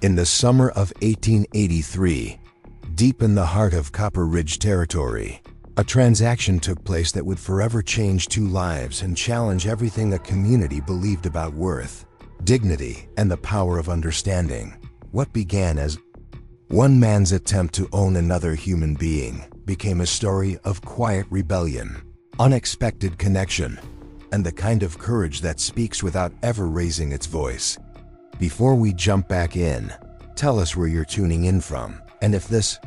In the summer of 1883, deep in the heart of Copper Ridge Territory, a transaction took place that would forever change two lives and challenge everything the community believed about worth, dignity, and the power of understanding. What began as one man's attempt to own another human being became a story of quiet rebellion, unexpected connection, and the kind of courage that speaks without ever raising its voice. Before we jump back in, tell us where you're tuning in from, and if this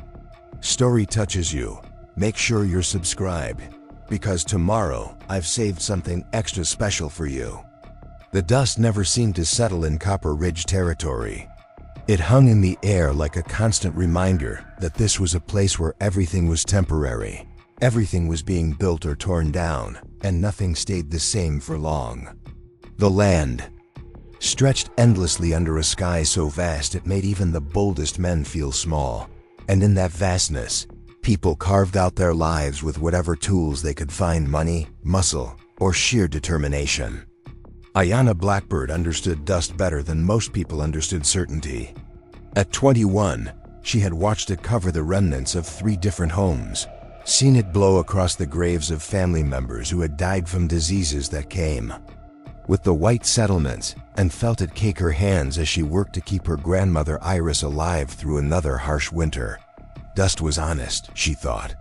story touches you, make sure you're subscribed, because tomorrow I've saved something extra special for you. The dust never seemed to settle in Copper Ridge Territory. It hung in the air like a constant reminder that this was a place where everything was temporary, everything was being built or torn down, and nothing stayed the same for long. The land stretched endlessly under a sky so vast it made even the boldest men feel small. And in that vastness, people carved out their lives with whatever tools they could find: money, muscle, or sheer determination. Aiyana Blackbird understood dust better than most people understood certainty. At 21, she had watched it cover the remnants of 3 different homes, seen it blow across the graves of family members who had died from diseases that came with the white settlements, and felt it cake her hands as she worked to keep her grandmother Iris alive through another harsh winter. Dust was honest, she thought.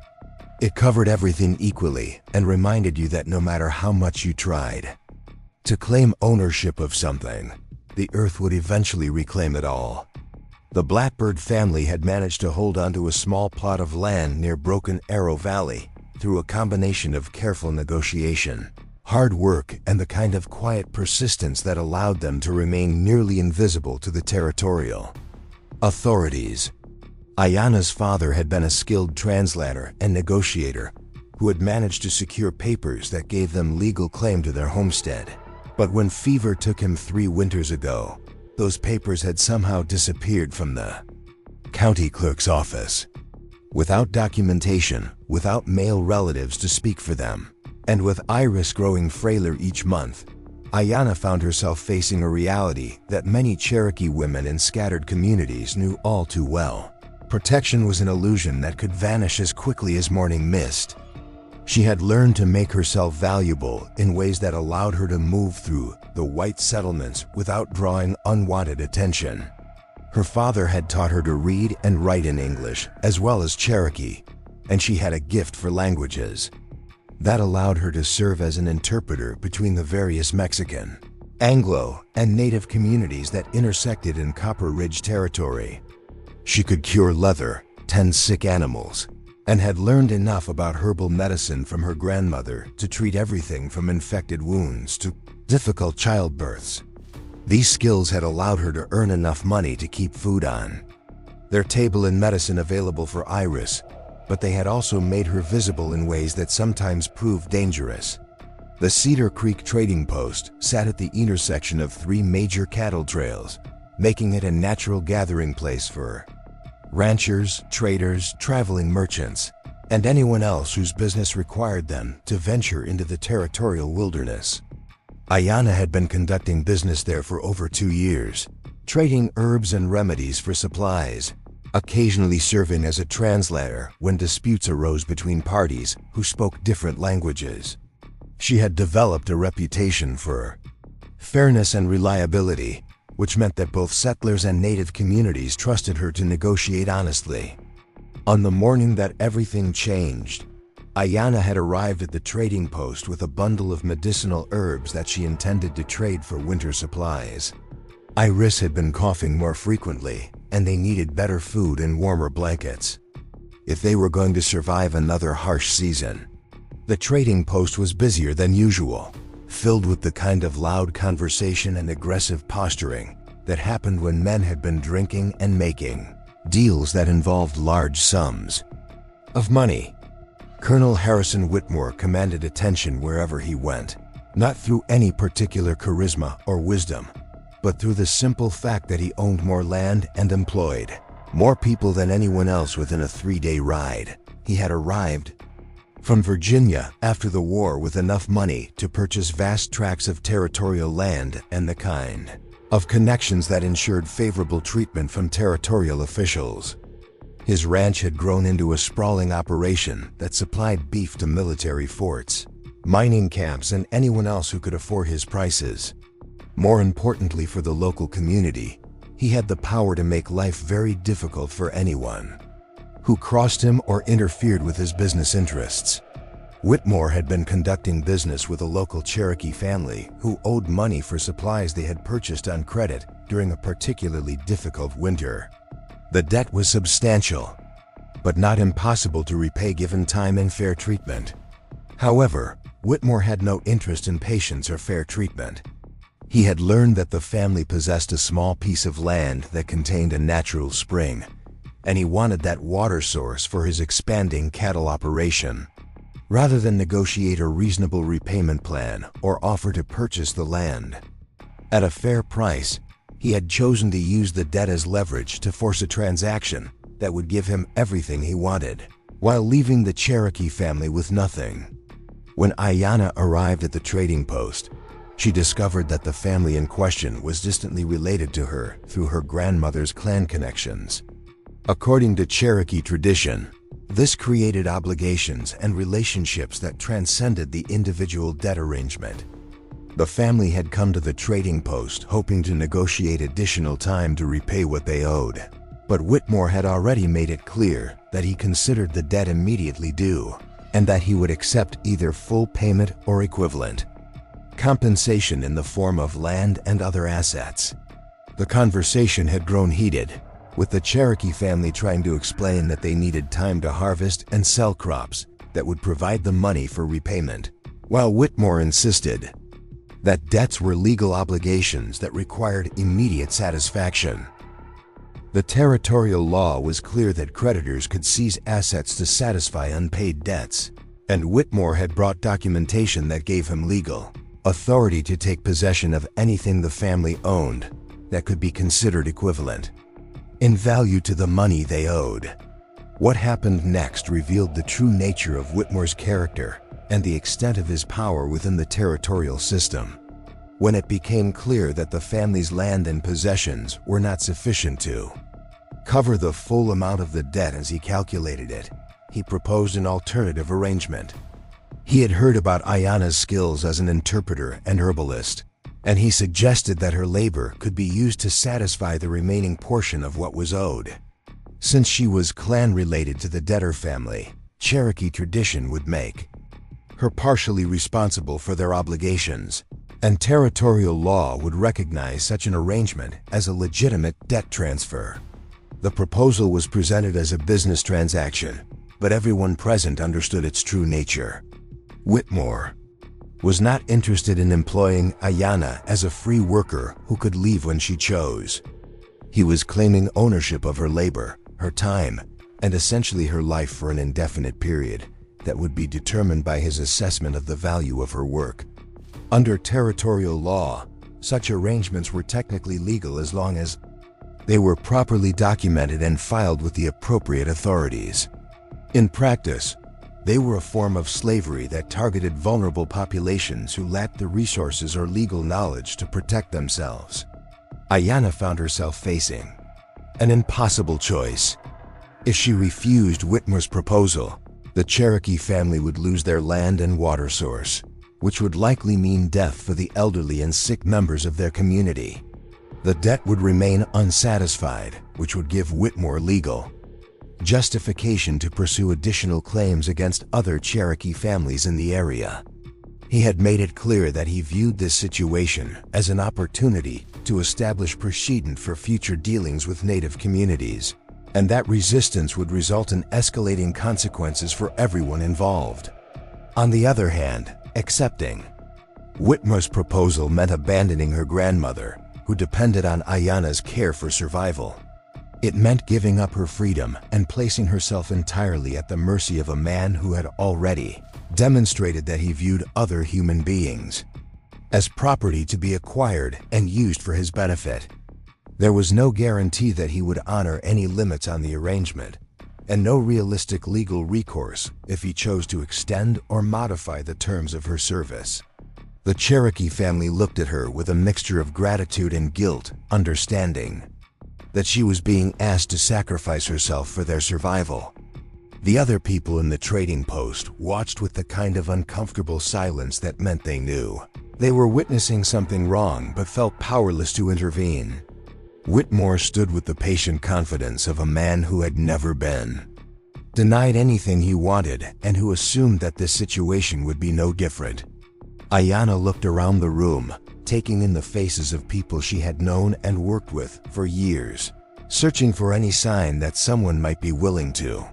It covered everything equally and reminded you that no matter how much you tried to claim ownership of something, the earth would eventually reclaim it all. The Blackbird family had managed to hold onto a small plot of land near Broken Arrow Valley through a combination of careful negotiation, hard work, and the kind of quiet persistence that allowed them to remain nearly invisible to the territorial authorities. Aiyana's father had been a skilled translator and negotiator who had managed to secure papers that gave them legal claim to their homestead. But when fever took him 3 winters ago, those papers had somehow disappeared from the county clerk's office. Without documentation, without male relatives to speak for them, and with Iris growing frailer each month, Aiyana found herself facing a reality that many Cherokee women in scattered communities knew all too well. Protection was an illusion that could vanish as quickly as morning mist. She had learned to make herself valuable in ways that allowed her to move through the white settlements without drawing unwanted attention. Her father had taught her to read and write in English as well as Cherokee, and she had a gift for languages. That allowed her to serve as an interpreter between the various Mexican, Anglo, and Native communities that intersected in Copper Ridge Territory. She could cure leather, tend sick animals, and had learned enough about herbal medicine from her grandmother to treat everything from infected wounds to difficult childbirths. These skills had allowed her to earn enough money to keep food on their table and medicine available for Iris, but they had also made her visible in ways that sometimes proved dangerous. The Cedar Creek Trading Post sat at the intersection of 3 major cattle trails, making it a natural gathering place for ranchers, traders, traveling merchants, and anyone else whose business required them to venture into the territorial wilderness. Aiyana had been conducting business there for over 2 years, trading herbs and remedies for supplies, occasionally serving as a translator when disputes arose between parties who spoke different languages. She had developed a reputation for fairness and reliability, which meant that both settlers and native communities trusted her to negotiate honestly. On the morning that everything changed, Aiyana had arrived at the trading post with a bundle of medicinal herbs that she intended to trade for winter supplies. Iris had been coughing more frequently, and they needed better food and warmer blankets if they were going to survive another harsh season. The trading post was busier than usual, filled with the kind of loud conversation and aggressive posturing that happened when men had been drinking and making deals that involved large sums of money. Colonel Harrison Whitmore commanded attention wherever he went, not through any particular charisma or wisdom, but through the simple fact that he owned more land and employed more people than anyone else within a 3-day ride. He had arrived from Virginia after the war with enough money to purchase vast tracts of territorial land and the kind of connections that ensured favorable treatment from territorial officials. His ranch had grown into a sprawling operation that supplied beef to military forts, mining camps, and anyone else who could afford his prices. More importantly for the local community, he had the power to make life very difficult for anyone who crossed him or interfered with his business interests. Whitmore had been conducting business with a local Cherokee family who owed money for supplies they had purchased on credit during a particularly difficult winter. The debt was substantial, but not impossible to repay given time and fair treatment. However, Whitmore had no interest in patience or fair treatment. He had learned that the family possessed a small piece of land that contained a natural spring, and he wanted that water source for his expanding cattle operation. Rather than negotiate a reasonable repayment plan or offer to purchase the land at a fair price, he had chosen to use the debt as leverage to force a transaction that would give him everything he wanted, while leaving the Cherokee family with nothing. When Aiyana arrived at the trading post, she discovered that the family in question was distantly related to her through her grandmother's clan connections. According to Cherokee tradition, this created obligations and relationships that transcended the individual debt arrangement. The family had come to the trading post hoping to negotiate additional time to repay what they owed, but Whitmore had already made it clear that he considered the debt immediately due, and that he would accept either full payment or equivalent compensation in the form of land and other assets. The conversation had grown heated, with the Cherokee family trying to explain that they needed time to harvest and sell crops that would provide the money for repayment, while Whitmore insisted that debts were legal obligations that required immediate satisfaction. The territorial law was clear that creditors could seize assets to satisfy unpaid debts, and Whitmore had brought documentation that gave him legal authority to take possession of anything the family owned that could be considered equivalent in value to the money they owed. What happened next revealed the true nature of Whitmore's character and the extent of his power within the territorial system. When it became clear that the family's land and possessions were not sufficient to cover the full amount of the debt as he calculated it, he proposed an alternative arrangement. He had heard about Aiyana's skills as an interpreter and herbalist, and he suggested that her labor could be used to satisfy the remaining portion of what was owed. Since she was clan-related to the debtor family, Cherokee tradition would make her partially responsible for their obligations, and territorial law would recognize such an arrangement as a legitimate debt transfer. The proposal was presented as a business transaction, but everyone present understood its true nature. Whitmore was not interested in employing Aiyana as a free worker who could leave when she chose. He was claiming ownership of her labor, her time, and essentially her life for an indefinite period that would be determined by his assessment of the value of her work. Under territorial law, such arrangements were technically legal as long as they were properly documented and filed with the appropriate authorities. In practice, they were a form of slavery that targeted vulnerable populations who lacked the resources or legal knowledge to protect themselves. Aiyana found herself facing an impossible choice. If she refused Whitmore's proposal, the Cherokee family would lose their land and water source, which would likely mean death for the elderly and sick members of their community. The debt would remain unsatisfied, which would give Whitmore legal justification to pursue additional claims against other Cherokee families in the area. He had made it clear that he viewed this situation as an opportunity to establish precedent for future dealings with Native communities, and that resistance would result in escalating consequences for everyone involved. On the other hand, accepting Whitmore's proposal meant abandoning her grandmother, who depended on Aiyana's care for survival. It meant giving up her freedom and placing herself entirely at the mercy of a man who had already demonstrated that he viewed other human beings as property to be acquired and used for his benefit. There was no guarantee that he would honor any limits on the arrangement, and no realistic legal recourse if he chose to extend or modify the terms of her service. The Cherokee family looked at her with a mixture of gratitude and guilt, understanding that she was being asked to sacrifice herself for their survival. The other people in the trading post watched with the kind of uncomfortable silence that meant they knew they were witnessing something wrong but felt powerless to intervene. Whitmore stood with the patient confidence of a man who had never been denied anything he wanted and who assumed that this situation would be no different. Aiyana looked around the room, taking in the faces of people she had known and worked with for years, searching for any sign that someone might be willing to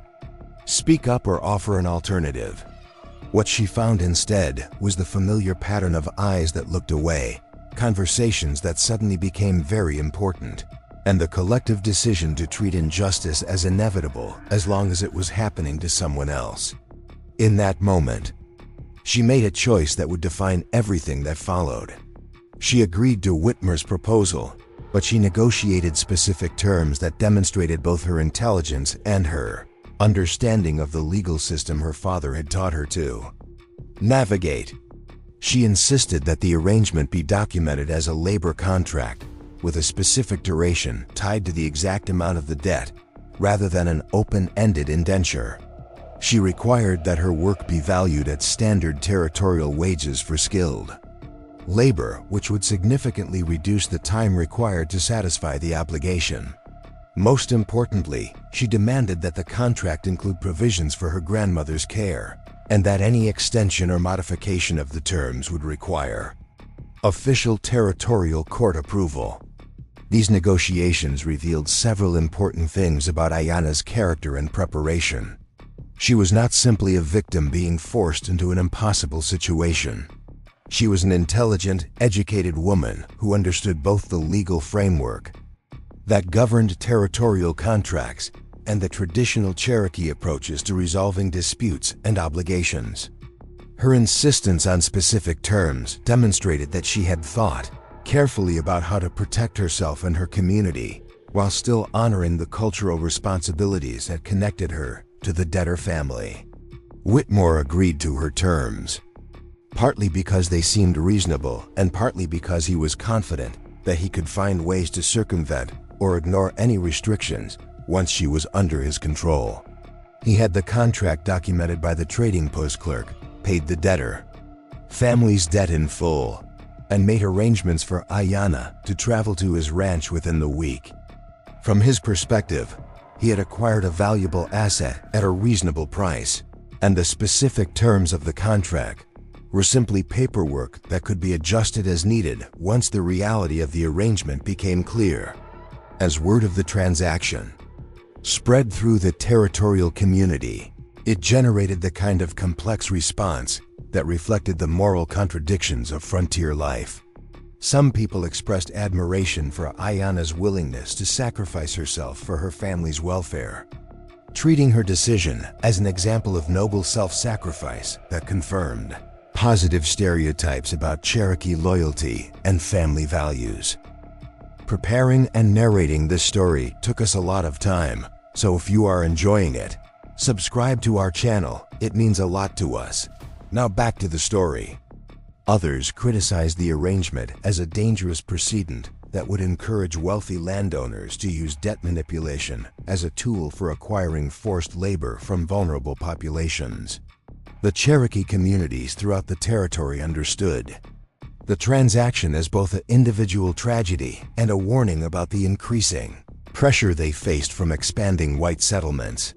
speak up or offer an alternative. What she found instead was the familiar pattern of eyes that looked away, conversations that suddenly became very important, and the collective decision to treat injustice as inevitable as long as it was happening to someone else. In that moment, she made a choice that would define everything that followed. She agreed to Whitmore's proposal, but she negotiated specific terms that demonstrated both her intelligence and her understanding of the legal system her father had taught her to navigate. She insisted that the arrangement be documented as a labor contract with a specific duration tied to the exact amount of the debt, rather than an open-ended indenture. She required that her work be valued at standard territorial wages for skilled labor, which would significantly reduce the time required to satisfy the obligation. Most importantly, she demanded that the contract include provisions for her grandmother's care, and that any extension or modification of the terms would require official territorial court approval. These negotiations revealed several important things about Aiyana's character and preparation. She was not simply a victim being forced into an impossible situation. She was an intelligent, educated woman who understood both the legal framework that governed territorial contracts and the traditional Cherokee approaches to resolving disputes and obligations. Her insistence on specific terms demonstrated that she had thought carefully about how to protect herself and her community, while still honoring the cultural responsibilities that connected her to the debtor family. Whitmore agreed to her terms, partly because they seemed reasonable and partly because he was confident that he could find ways to circumvent or ignore any restrictions once she was under his control. He had the contract documented by the trading post clerk, paid the debtor family's debt in full, and made arrangements for Aiyana to travel to his ranch within the week. From his perspective, he had acquired a valuable asset at a reasonable price, and the specific terms of the contract were simply paperwork that could be adjusted as needed once the reality of the arrangement became clear. As word of the transaction spread through the territorial community, it generated the kind of complex response that reflected the moral contradictions of frontier life. Some people expressed admiration for Aiyana's willingness to sacrifice herself for her family's welfare, treating her decision as an example of noble self-sacrifice that confirmed positive stereotypes about Cherokee loyalty and family values. Preparing and narrating this story took us a lot of time, so if you are enjoying it, subscribe to our channel. It means a lot to us. Now back to the story. Others criticized the arrangement as a dangerous precedent that would encourage wealthy landowners to use debt manipulation as a tool for acquiring forced labor from vulnerable populations. The Cherokee communities throughout the territory understood the transaction as both an individual tragedy and a warning about the increasing pressure they faced from expanding white settlements.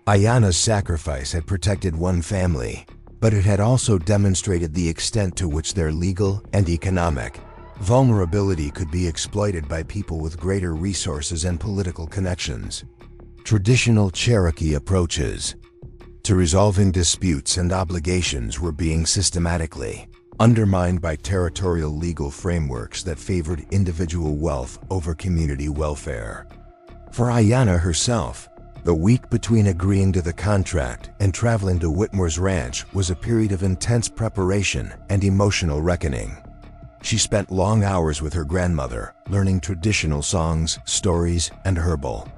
Aiyana's sacrifice had protected one family, but it had also demonstrated the extent to which their legal and economic vulnerability could be exploited by people with greater resources and political connections. Traditional Cherokee approaches to resolving disputes and obligations were being systematically undermined by territorial legal frameworks that favored individual wealth over community welfare. For Aiyana herself, the week between agreeing to the contract and traveling to Whitmore's ranch was a period of intense preparation and emotional reckoning. She spent long hours with her grandmother, learning traditional songs, stories, and herbal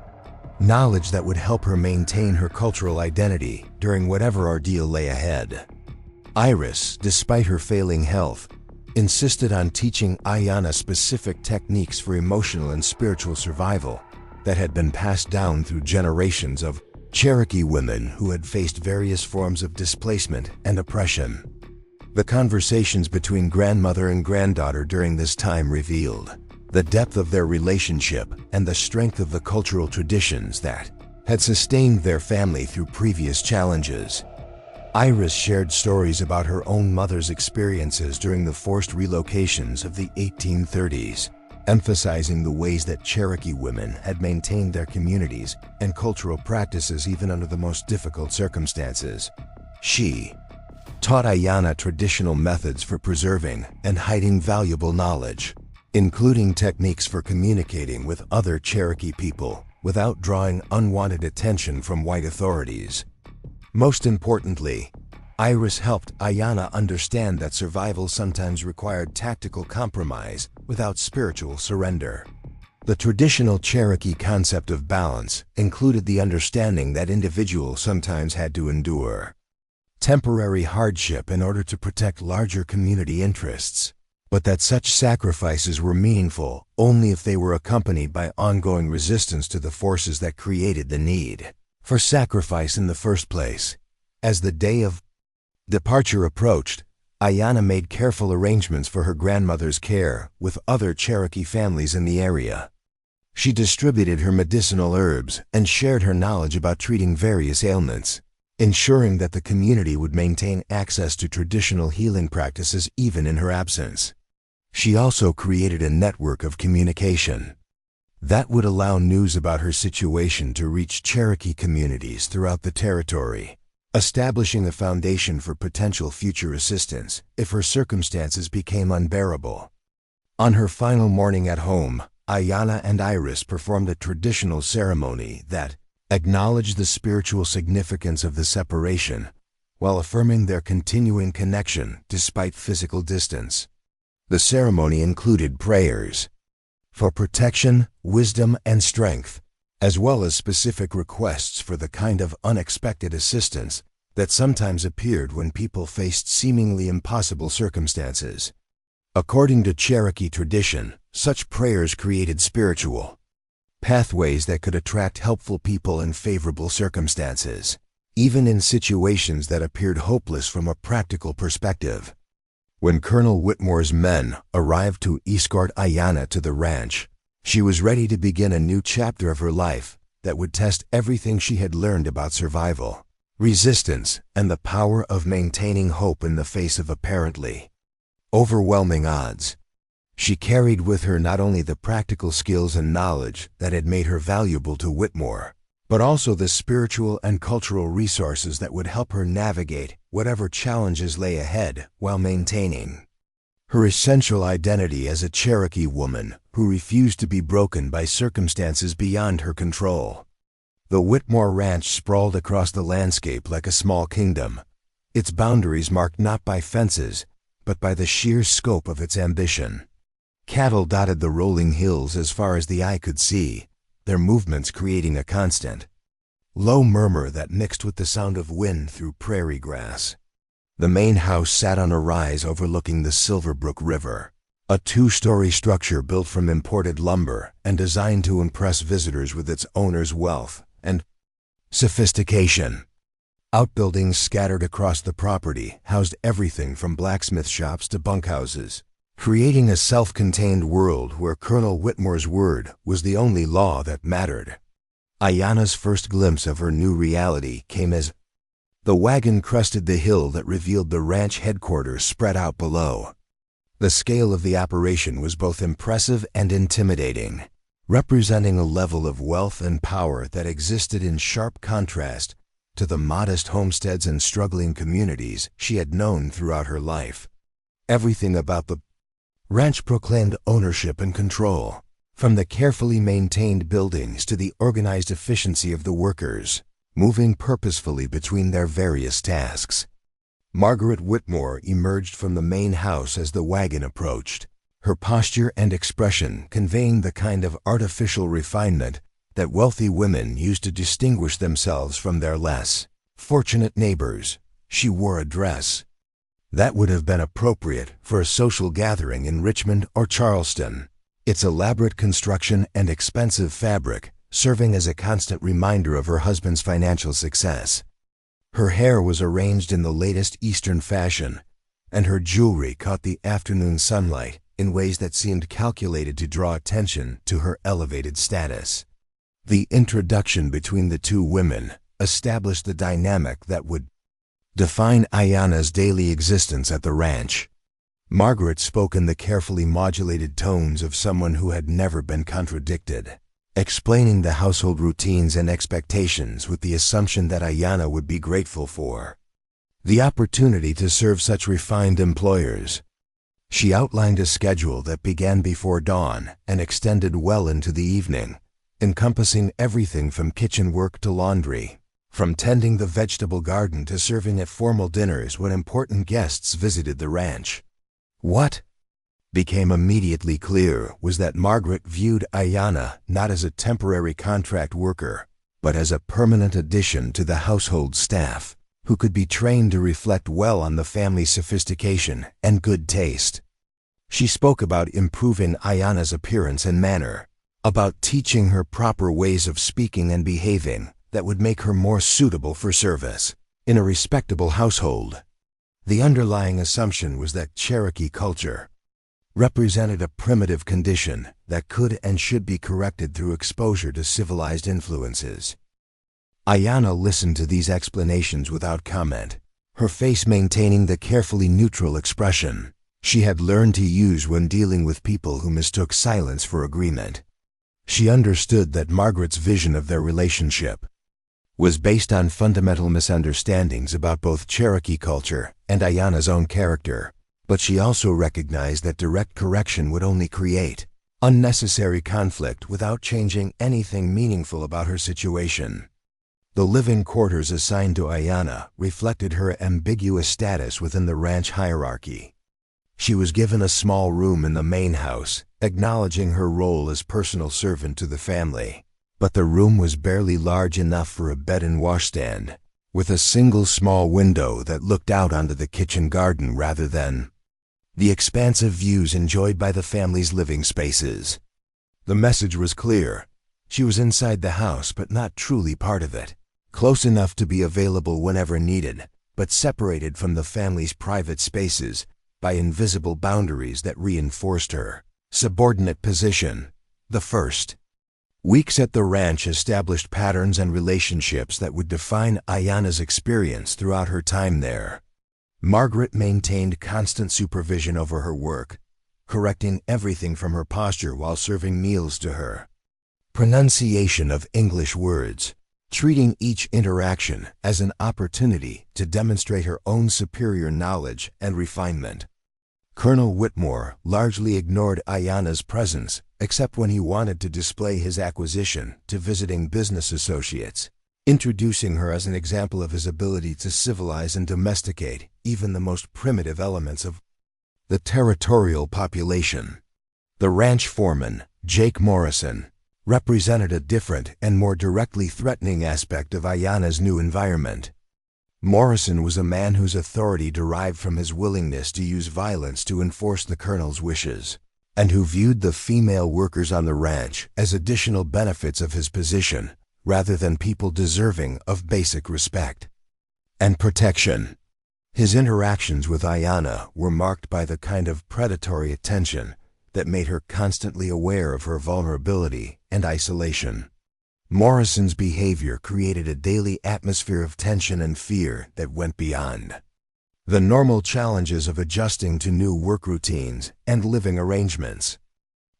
knowledge that would help her maintain her cultural identity during whatever ordeal lay ahead. Iris, despite her failing health, insisted on teaching Aiyana specific techniques for emotional and spiritual survival that had been passed down through generations of Cherokee women who had faced various forms of displacement and oppression. The conversations between grandmother and granddaughter during this time revealed the depth of their relationship and the strength of the cultural traditions that had sustained their family through previous challenges. Iris shared stories about her own mother's experiences during the forced relocations of the 1830s, emphasizing the ways that Cherokee women had maintained their communities and cultural practices even under the most difficult circumstances. She taught Aiyana traditional methods for preserving and hiding valuable knowledge, including techniques for communicating with other Cherokee people without drawing unwanted attention from white authorities. Most importantly, Iris helped Aiyana understand that survival sometimes required tactical compromise without spiritual surrender. The traditional Cherokee concept of balance included the understanding that individuals sometimes had to endure temporary hardship in order to protect larger community interests, but that such sacrifices were meaningful only if they were accompanied by ongoing resistance to the forces that created the need for sacrifice in the first place. As the day of departure approached, Aiyana made careful arrangements for her grandmother's care with other Cherokee families in the area. She distributed her medicinal herbs and shared her knowledge about treating various ailments, ensuring that the community would maintain access to traditional healing practices even in her absence. She also created a network of communication that would allow news about her situation to reach Cherokee communities throughout the territory, establishing a foundation for potential future assistance if her circumstances became unbearable. On her final morning at home, Aiyana and Iris performed a traditional ceremony that acknowledged the spiritual significance of the separation while affirming their continuing connection despite physical distance. The ceremony included prayers for protection, wisdom, and strength, as well as specific requests for the kind of unexpected assistance that sometimes appeared when people faced seemingly impossible circumstances. According to Cherokee tradition, such prayers created spiritual pathways that could attract helpful people in favorable circumstances, even in situations that appeared hopeless from a practical perspective. When Colonel Whitmore's men arrived to escort Aiyana to the ranch, she was ready to begin a new chapter of her life that would test everything she had learned about survival, resistance, and the power of maintaining hope in the face of apparently overwhelming odds. She carried with her not only the practical skills and knowledge that had made her valuable to Whitmore, but also the spiritual and cultural resources that would help her navigate whatever challenges lay ahead while maintaining her essential identity as a Cherokee woman who refused to be broken by circumstances beyond her control. The Whitmore Ranch sprawled across the landscape like a small kingdom, its boundaries marked not by fences, but by the sheer scope of its ambition. Cattle dotted the rolling hills as far as the eye could see, their movements creating a constant, low murmur that mixed with the sound of wind through prairie grass. The main house sat on a rise overlooking the Silverbrook River, a two-story structure built from imported lumber and designed to impress visitors with its owner's wealth and sophistication. Outbuildings scattered across the property housed everything from blacksmith shops to bunkhouses, creating a self-contained world where Colonel Whitmore's word was the only law that mattered. Aiyana's first glimpse of her new reality came as the wagon crested the hill that revealed the ranch headquarters spread out below. The scale of the operation was both impressive and intimidating, representing a level of wealth and power that existed in sharp contrast to the modest homesteads and struggling communities she had known throughout her life. Everything about the ranch proclaimed ownership and control, from the carefully maintained buildings to the organized efficiency of the workers, moving purposefully between their various tasks. Margaret Whitmore emerged from the main house as the wagon approached, her posture and expression conveying the kind of artificial refinement that wealthy women used to distinguish themselves from their less fortunate neighbors. She wore a dress That would have been appropriate for a social gathering in Richmond or Charleston. Its elaborate construction and expensive fabric serving as a constant reminder of her husband's financial success. Her hair was arranged in the latest Eastern fashion, and her jewelry caught the afternoon sunlight in ways that seemed calculated to draw attention to her elevated status. The introduction between the two women established the dynamic that would define Aiyana's daily existence at the ranch. Margaret spoke in the carefully modulated tones of someone who had never been contradicted, explaining the household routines and expectations with the assumption that Aiyana would be grateful for the opportunity to serve such refined employers. She outlined a schedule that began before dawn and extended well into the evening, encompassing everything from kitchen work to laundry, from tending the vegetable garden to serving at formal dinners when important guests visited the ranch. What became immediately clear was that Margaret viewed Aiyana not as a temporary contract worker, but as a permanent addition to the household staff, who could be trained to reflect well on the family's sophistication and good taste. She spoke about improving Aiyana's appearance and manner, about teaching her proper ways of speaking and behaving that would make her more suitable for service in a respectable household. The underlying assumption was that Cherokee culture represented a primitive condition that could and should be corrected through exposure to civilized influences. Aiyana listened to these explanations without comment, her face maintaining the carefully neutral expression she had learned to use when dealing with people who mistook silence for agreement. She understood that Margaret's vision of their relationship was based on fundamental misunderstandings about both Cherokee culture and Aiyana's own character, but she also recognized that direct correction would only create unnecessary conflict without changing anything meaningful about her situation. The living quarters assigned to Aiyana reflected her ambiguous status within the ranch hierarchy. She was given a small room in the main house, acknowledging her role as personal servant to the family. But the room was barely large enough for a bed and washstand, with a single small window that looked out onto the kitchen garden rather than the expansive views enjoyed by the family's living spaces. The message was clear. She was inside the house but not truly part of it, close enough to be available whenever needed, but separated from the family's private spaces by invisible boundaries that reinforced her subordinate position. The first weeks at the ranch established patterns and relationships that would define Aiyana's experience throughout her time there. Margaret maintained constant supervision over her work, correcting everything from her posture while serving meals to her pronunciation of English words, treating each interaction as an opportunity to demonstrate her own superior knowledge and refinement. Colonel Whitmore largely ignored Aiyana's presence except when he wanted to display his acquisition to visiting business associates, introducing her as an example of his ability to civilize and domesticate even the most primitive elements of the territorial population. The ranch foreman, Jake Morrison, represented a different and more directly threatening aspect of Aiyana's new environment. Morrison was a man whose authority derived from his willingness to use violence to enforce the colonel's wishes, and who viewed the female workers on the ranch as additional benefits of his position rather than people deserving of basic respect and protection. His interactions with Aiyana were marked by the kind of predatory attention that made her constantly aware of her vulnerability and isolation. Morrison's behavior created a daily atmosphere of tension and fear that went beyond the normal challenges of adjusting to new work routines and living arrangements.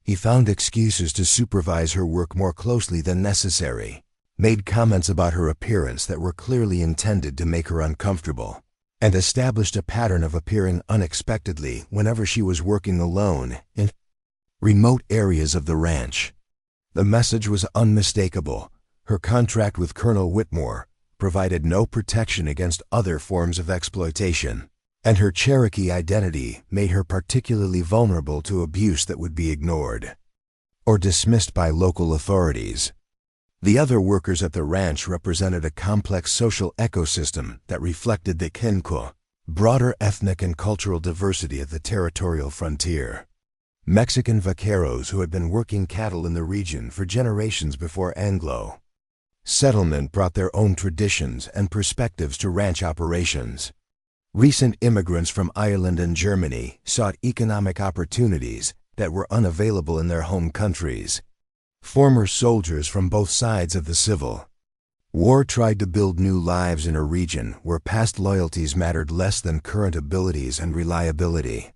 He found excuses to supervise her work more closely than necessary, made comments about her appearance that were clearly intended to make her uncomfortable, and established a pattern of appearing unexpectedly whenever she was working alone in remote areas of the ranch. The message was unmistakable. Her contract with Colonel Whitmore provided no protection against other forms of exploitation, and her Cherokee identity made her particularly vulnerable to abuse that would be ignored or dismissed by local authorities. The other workers at the ranch represented a complex social ecosystem that reflected the Kinko Broader ethnic and cultural diversity at the territorial frontier. Mexican vaqueros who had been working cattle in the region for generations before Anglo settlement brought their own traditions and perspectives to ranch operations. Recent immigrants from Ireland and Germany sought economic opportunities that were unavailable in their home countries. Former soldiers from both sides of the Civil War tried to build new lives in a region where past loyalties mattered less than current abilities and reliability.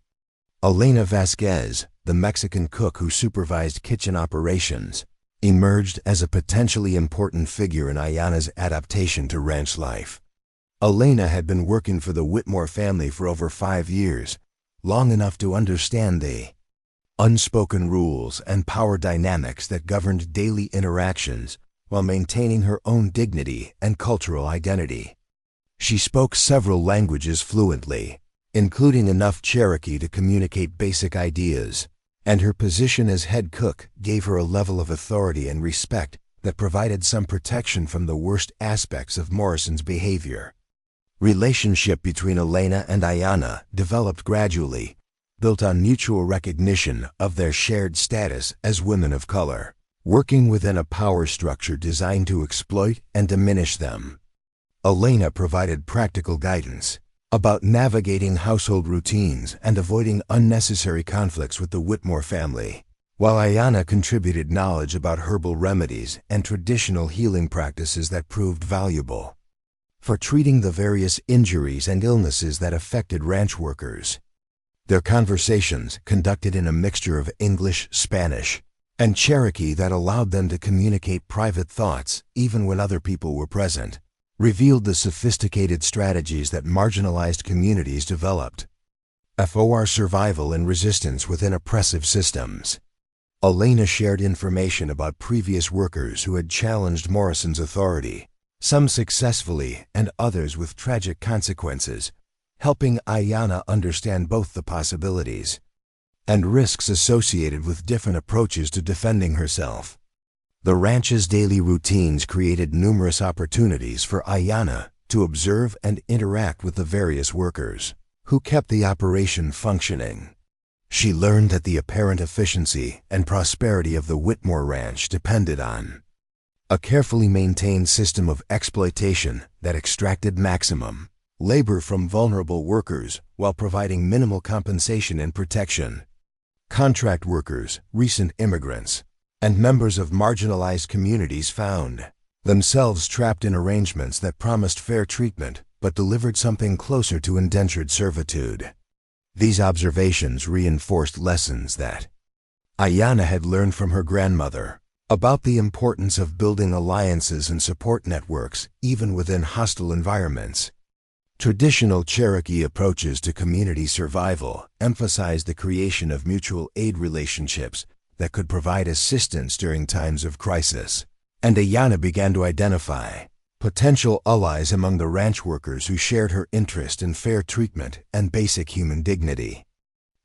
Aiyana Vasquez, the Mexican cook who supervised kitchen operations, emerged as a potentially important figure in Aiyana's adaptation to ranch life. Aiyana had been working for the Whitmore family for over 5 years, long enough to understand the unspoken rules and power dynamics that governed daily interactions while maintaining her own dignity and cultural identity. She spoke several languages fluently, including enough Cherokee to communicate basic ideas, and her position as head cook gave her a level of authority and respect that provided some protection from the worst aspects of Morrison's behavior. Relationship between Aiyana and Aiyana developed gradually, built on mutual recognition of their shared status as women of color, working within a power structure designed to exploit and diminish them. Aiyana provided practical guidance about navigating household routines and avoiding unnecessary conflicts with the Whitmore family, while Aiyana contributed knowledge about herbal remedies and traditional healing practices that proved valuable for treating the various injuries and illnesses that affected ranch workers. Their conversations, conducted in a mixture of English, Spanish, and Cherokee that allowed them to communicate private thoughts even when other people were present, revealed the sophisticated strategies that marginalized communities developed for survival and resistance within oppressive systems. Aiyana shared information about previous workers who had challenged Morrison's authority, some successfully and others with tragic consequences, helping Aiyana understand both the possibilities and risks associated with different approaches to defending herself. The ranch's daily routines created numerous opportunities for Aiyana to observe and interact with the various workers who kept the operation functioning. She learned that the apparent efficiency and prosperity of the Whitmore Ranch depended on a carefully maintained system of exploitation that extracted maximum labor from vulnerable workers while providing minimal compensation and protection. Contract workers, recent immigrants, and members of marginalized communities found themselves trapped in arrangements that promised fair treatment but delivered something closer to indentured servitude. These observations reinforced lessons that Aiyana had learned from her grandmother about the importance of building alliances and support networks even within hostile environments. Traditional Cherokee approaches to community survival emphasized the creation of mutual aid relationships that could provide assistance during times of crisis, and Aiyana began to identify potential allies among the ranch workers who shared her interest in fair treatment and basic human dignity.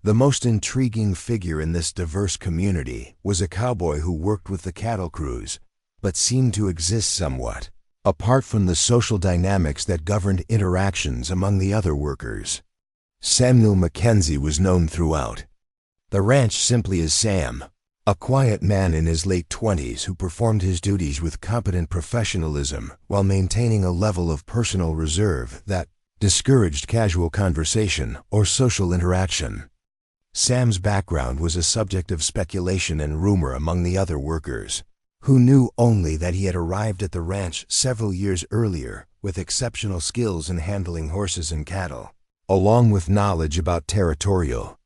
The most intriguing figure in this diverse community was a cowboy who worked with the cattle crews, but seemed to exist somewhat apart from the social dynamics that governed interactions among the other workers. Samuel Mackenzie was known throughout the ranch simply as Sam, a quiet man in his late 20s who performed his duties with competent professionalism while maintaining a level of personal reserve that discouraged casual conversation or social interaction. Sam's background was a subject of speculation and rumor among the other workers, who knew only that he had arrived at the ranch several years earlier with exceptional skills in handling horses and cattle, along with knowledge about territorial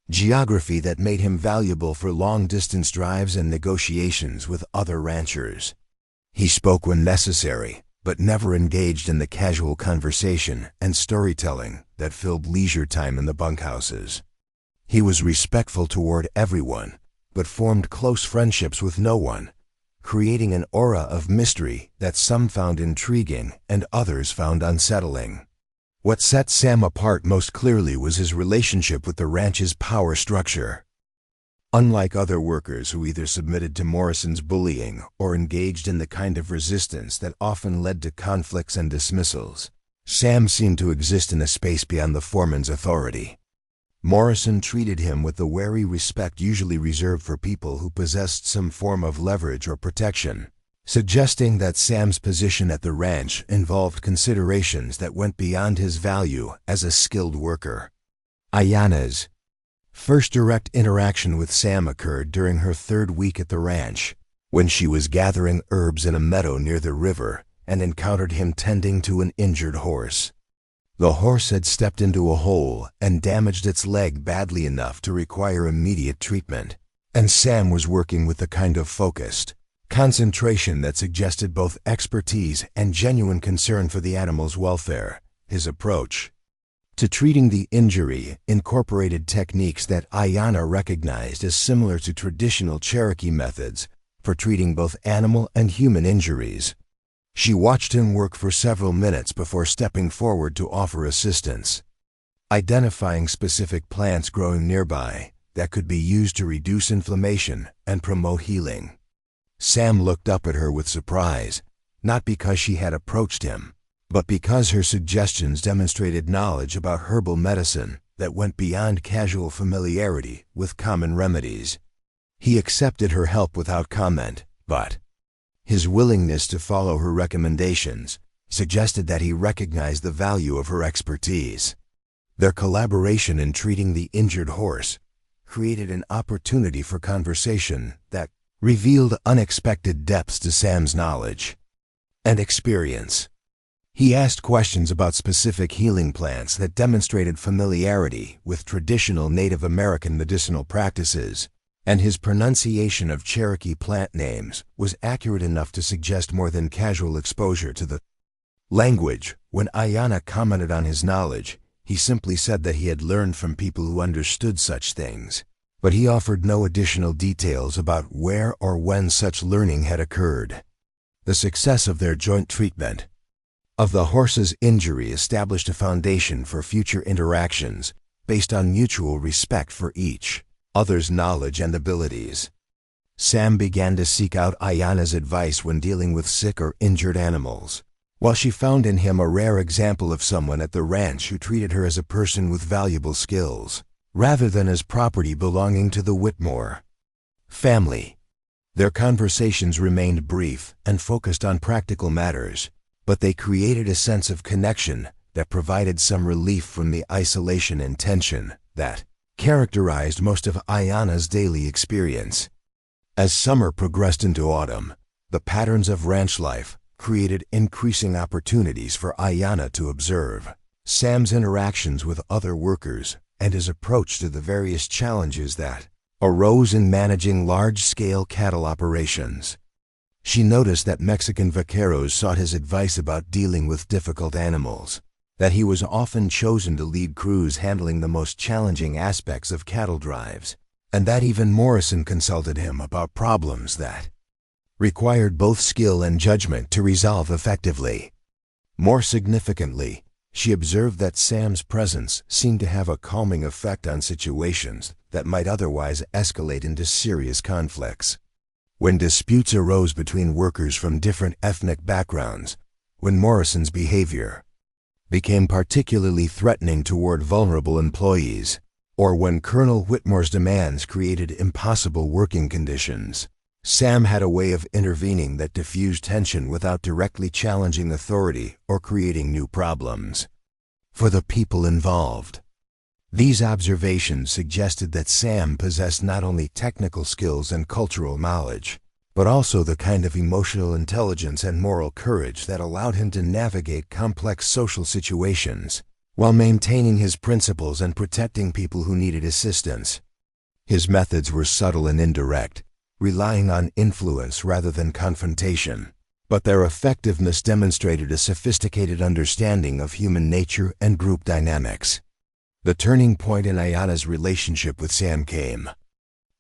geography that made him valuable for long-distance drives and negotiations with other ranchers. He spoke when necessary, but never engaged in the casual conversation and storytelling that filled leisure time in the bunkhouses. He was respectful toward everyone, but formed close friendships with no one, creating an aura of mystery that some found intriguing and others found unsettling. What set Sam apart most clearly was his relationship with the ranch's power structure. Unlike other workers who either submitted to Morrison's bullying or engaged in the kind of resistance that often led to conflicts and dismissals, Sam seemed to exist in a space beyond the foreman's authority. Morrison treated him with the wary respect usually reserved for people who possessed some form of leverage or protection, suggesting that Sam's position at the ranch involved considerations that went beyond his value as a skilled worker. Aiyana's first direct interaction with Sam occurred during her third week at the ranch, when she was gathering herbs in a meadow near the river and encountered him tending to an injured horse. The horse had stepped into a hole and damaged its leg badly enough to require immediate treatment, and Sam was working with the kind of focused concentration that suggested both expertise and genuine concern for the animal's welfare. His approach to treating the injury incorporated techniques that Aiyana recognized as similar to traditional Cherokee methods for treating both animal and human injuries. She watched him work for several minutes before stepping forward to offer assistance, identifying specific plants growing nearby that could be used to reduce inflammation and promote healing. Sam looked up at her with surprise, not because she had approached him, but because her suggestions demonstrated knowledge about herbal medicine that went beyond casual familiarity with common remedies. He accepted her help without comment, but his willingness to follow her recommendations suggested that he recognized the value of her expertise. Their collaboration in treating the injured horse created an opportunity for conversation that revealed unexpected depths to Sam's knowledge and experience. He asked questions about specific healing plants that demonstrated familiarity with traditional Native American medicinal practices, and his pronunciation of Cherokee plant names was accurate enough to suggest more than casual exposure to the language. When Aiyana commented on his knowledge, he simply said that he had learned from people who understood such things, but he offered no additional details about where or when such learning had occurred. The success of their joint treatment of the horse's injury established a foundation for future interactions based on mutual respect for each other's knowledge and abilities. Sam began to seek out Aiyana's advice when dealing with sick or injured animals, while she found in him a rare example of someone at the ranch who treated her as a person with valuable skills, rather than as property belonging to the Whitmore family. Their conversations remained brief and focused on practical matters, but they created a sense of connection that provided some relief from the isolation and tension that characterized most of Aiyana's daily experience. As summer progressed into autumn, the patterns of ranch life created increasing opportunities for Aiyana to observe Sam's interactions with other workers and his approach to the various challenges that arose in managing large-scale cattle operations. She noticed that Mexican vaqueros sought his advice about dealing with difficult animals, that he was often chosen to lead crews handling the most challenging aspects of cattle drives, and that even Morrison consulted him about problems that required both skill and judgment to resolve effectively. More significantly, she observed that Sam's presence seemed to have a calming effect on situations that might otherwise escalate into serious conflicts. When disputes arose between workers from different ethnic backgrounds, when Morrison's behavior became particularly threatening toward vulnerable employees, or when Colonel Whitmore's demands created impossible working conditions, Sam had a way of intervening that diffused tension without directly challenging authority or creating new problems for the people involved. These observations suggested that Sam possessed not only technical skills and cultural knowledge, but also the kind of emotional intelligence and moral courage that allowed him to navigate complex social situations while maintaining his principles and protecting people who needed assistance. His methods were subtle and indirect, relying on influence rather than confrontation, but their effectiveness demonstrated a sophisticated understanding of human nature and group dynamics. The turning point in Aiyana's relationship with Sam came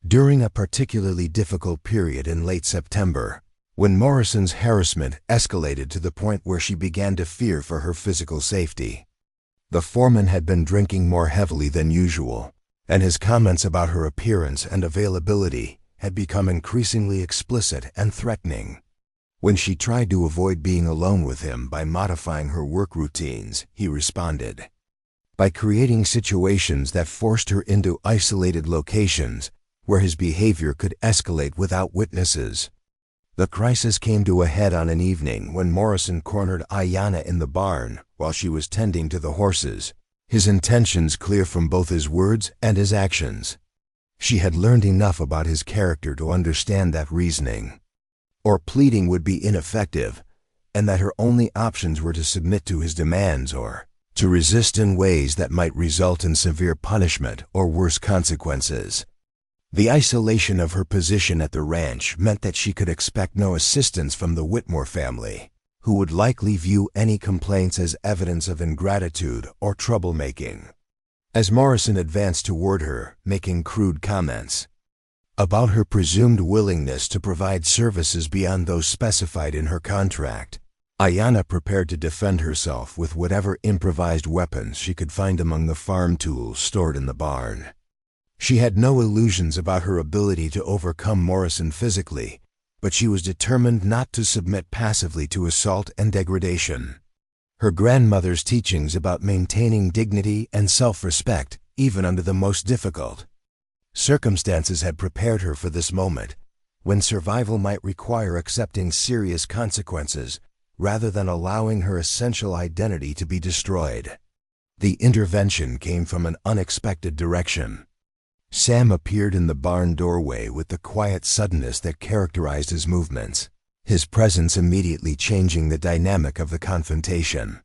during a particularly difficult period in late September, when Morrison's harassment escalated to the point where she began to fear for her physical safety. The foreman had been drinking more heavily than usual, and his comments about her appearance and availability had become increasingly explicit and threatening. When she tried to avoid being alone with him by modifying her work routines, he responded by creating situations that forced her into isolated locations where his behavior could escalate without witnesses. The crisis came to a head on an evening when Morrison cornered Aiyana in the barn while she was tending to the horses, his intentions clear from both his words and his actions. She had learned enough about his character to understand that reasoning or pleading would be ineffective, and that her only options were to submit to his demands or to resist in ways that might result in severe punishment or worse consequences. The isolation of her position at the ranch meant that she could expect no assistance from the Whitmore family, who would likely view any complaints as evidence of ingratitude or troublemaking. As Morrison advanced toward her, making crude comments about her presumed willingness to provide services beyond those specified in her contract, Aiyana prepared to defend herself with whatever improvised weapons she could find among the farm tools stored in the barn. She had no illusions about her ability to overcome Morrison physically, but she was determined not to submit passively to assault and degradation. Her grandmother's teachings about maintaining dignity and self-respect, even under the most difficult circumstances, had prepared her for this moment, when survival might require accepting serious consequences rather than allowing her essential identity to be destroyed. The intervention came from an unexpected direction. Sam appeared in the barn doorway with the quiet suddenness that characterized his movements, his presence immediately changing the dynamic of the confrontation.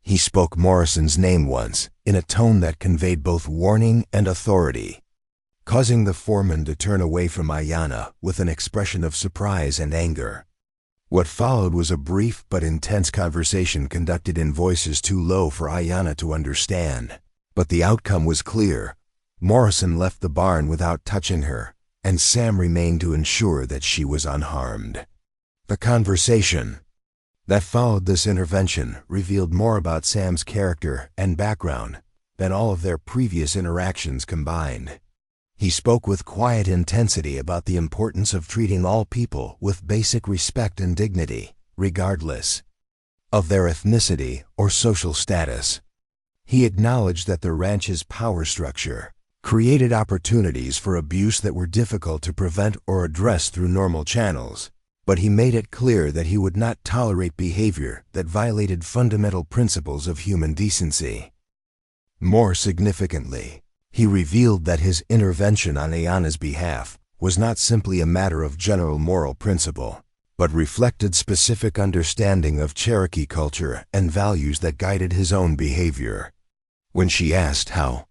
He spoke Morrison's name once, in a tone that conveyed both warning and authority, causing the foreman to turn away from Aiyana with an expression of surprise and anger. What followed was a brief but intense conversation conducted in voices too low for Aiyana to understand, but the outcome was clear. Morrison left the barn without touching her, and Sam remained to ensure that she was unharmed. The conversation that followed this intervention revealed more about Sam's character and background than all of their previous interactions combined. He spoke with quiet intensity about the importance of treating all people with basic respect and dignity, regardless of their ethnicity or social status. He acknowledged that the ranch's power structure created opportunities for abuse that were difficult to prevent or address through normal channels, but he made it clear that he would not tolerate behavior that violated fundamental principles of human decency. More significantly, he revealed that his intervention on Aiyana's behalf was not simply a matter of general moral principle, but reflected specific understanding of Cherokee culture and values that guided his own behavior. When she asked how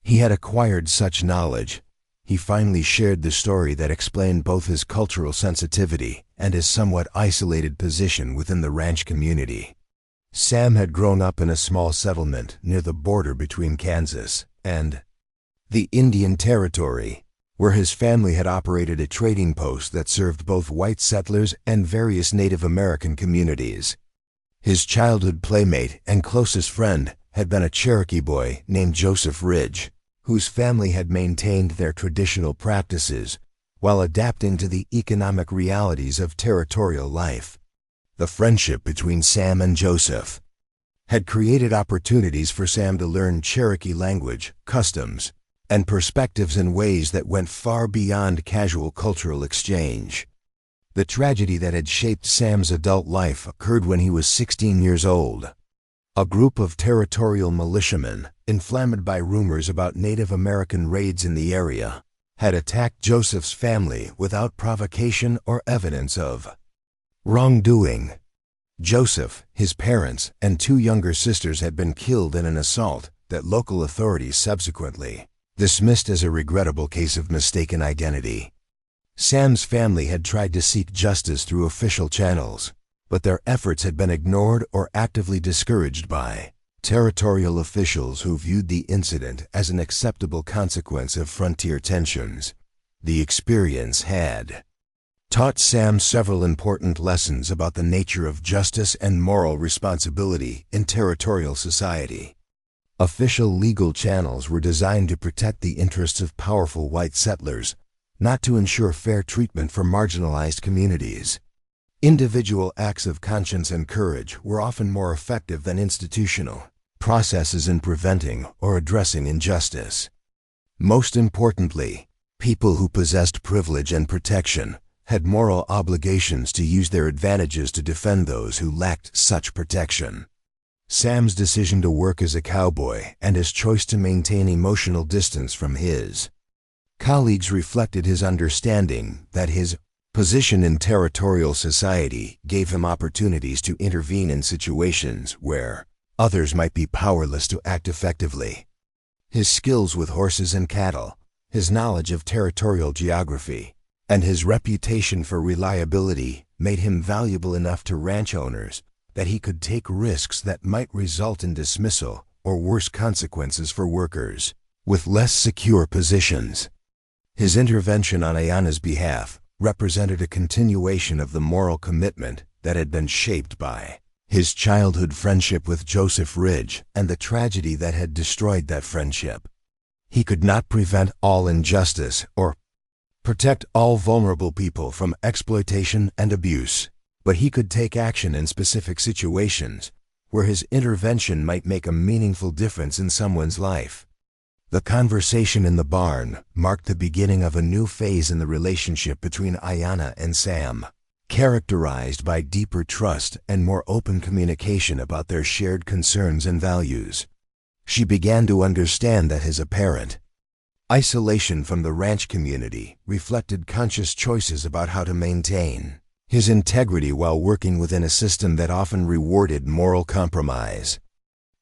he had acquired such knowledge, he finally shared the story that explained both his cultural sensitivity and his somewhat isolated position within the ranch community. Sam had grown up in a small settlement near the border between Kansas and the Indian Territory, where his family had operated a trading post that served both white settlers and various Native American communities. His childhood playmate and closest friend had been a Cherokee boy named Joseph Ridge, whose family had maintained their traditional practices while adapting to the economic realities of territorial life. The friendship between Sam and Joseph had created opportunities for Sam to learn Cherokee language, customs, and perspectives in ways that went far beyond casual cultural exchange. The tragedy that had shaped Sam's adult life occurred when he was 16 years old. A group of territorial militiamen, inflamed by rumors about Native American raids in the area, had attacked Joseph's family without provocation or evidence of wrongdoing. Joseph, his parents, and two younger sisters had been killed in an assault that local authorities subsequently dismissed as a regrettable case of mistaken identity. Sam's family had tried to seek justice through official channels, but their efforts had been ignored or actively discouraged by territorial officials who viewed the incident as an acceptable consequence of frontier tensions. The experience had taught Sam several important lessons about the nature of justice and moral responsibility in territorial society. Official legal channels were designed to protect the interests of powerful white settlers, not to ensure fair treatment for marginalized communities. Individual acts of conscience and courage were often more effective than institutional processes in preventing or addressing injustice. Most importantly, people who possessed privilege and protection had moral obligations to use their advantages to defend those who lacked such protection. Sam's decision to work as a cowboy and his choice to maintain emotional distance from his colleagues reflected his understanding that his position in territorial society gave him opportunities to intervene in situations where others might be powerless to act effectively. His skills with horses and cattle, his knowledge of territorial geography, and his reputation for reliability made him valuable enough to ranch owners that he could take risks that might result in dismissal or worse consequences for workers with less secure positions. His intervention on Aiyana's behalf represented a continuation of the moral commitment that had been shaped by his childhood friendship with Joseph Ridge and the tragedy that had destroyed that friendship. He could not prevent all injustice or protect all vulnerable people from exploitation and abuse, but he could take action in specific situations where his intervention might make a meaningful difference in someone's life. The conversation in the barn marked the beginning of a new phase in the relationship between Aiyana and Sam, characterized by deeper trust and more open communication about their shared concerns and values. She began to understand that his apparent isolation from the ranch community reflected conscious choices about how to maintain his integrity while working within a system that often rewarded moral compromise.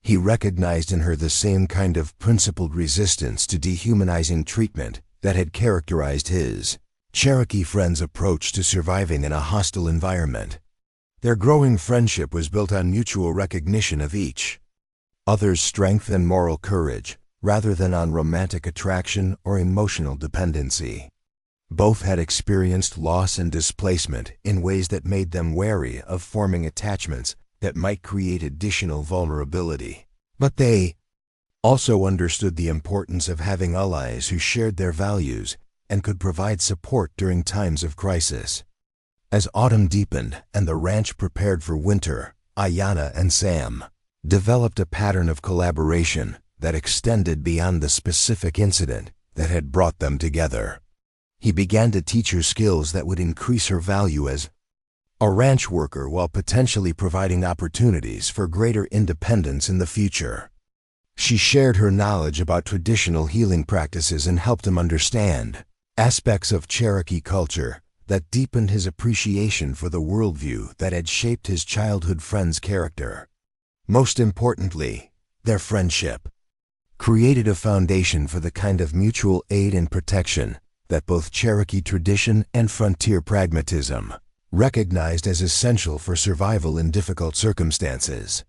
He recognized in her the same kind of principled resistance to dehumanizing treatment that had characterized his Cherokee friend's approach to surviving in a hostile environment. Their growing friendship was built on mutual recognition of each other's strength and moral courage, rather than on romantic attraction or emotional dependency. Both had experienced loss and displacement in ways that made them wary of forming attachments that might create additional vulnerability. But they also understood the importance of having allies who shared their values and could provide support during times of crisis. As autumn deepened and the ranch prepared for winter, Aiyana and Sam developed a pattern of collaboration that extended beyond the specific incident that had brought them together. He began to teach her skills that would increase her value as a ranch worker while potentially providing opportunities for greater independence in the future. She shared her knowledge about traditional healing practices and helped him understand aspects of Cherokee culture that deepened his appreciation for the worldview that had shaped his childhood friend's character. Most importantly, their friendship created a foundation for the kind of mutual aid and protection that both Cherokee tradition and frontier pragmatism recognized as essential for survival in difficult circumstances.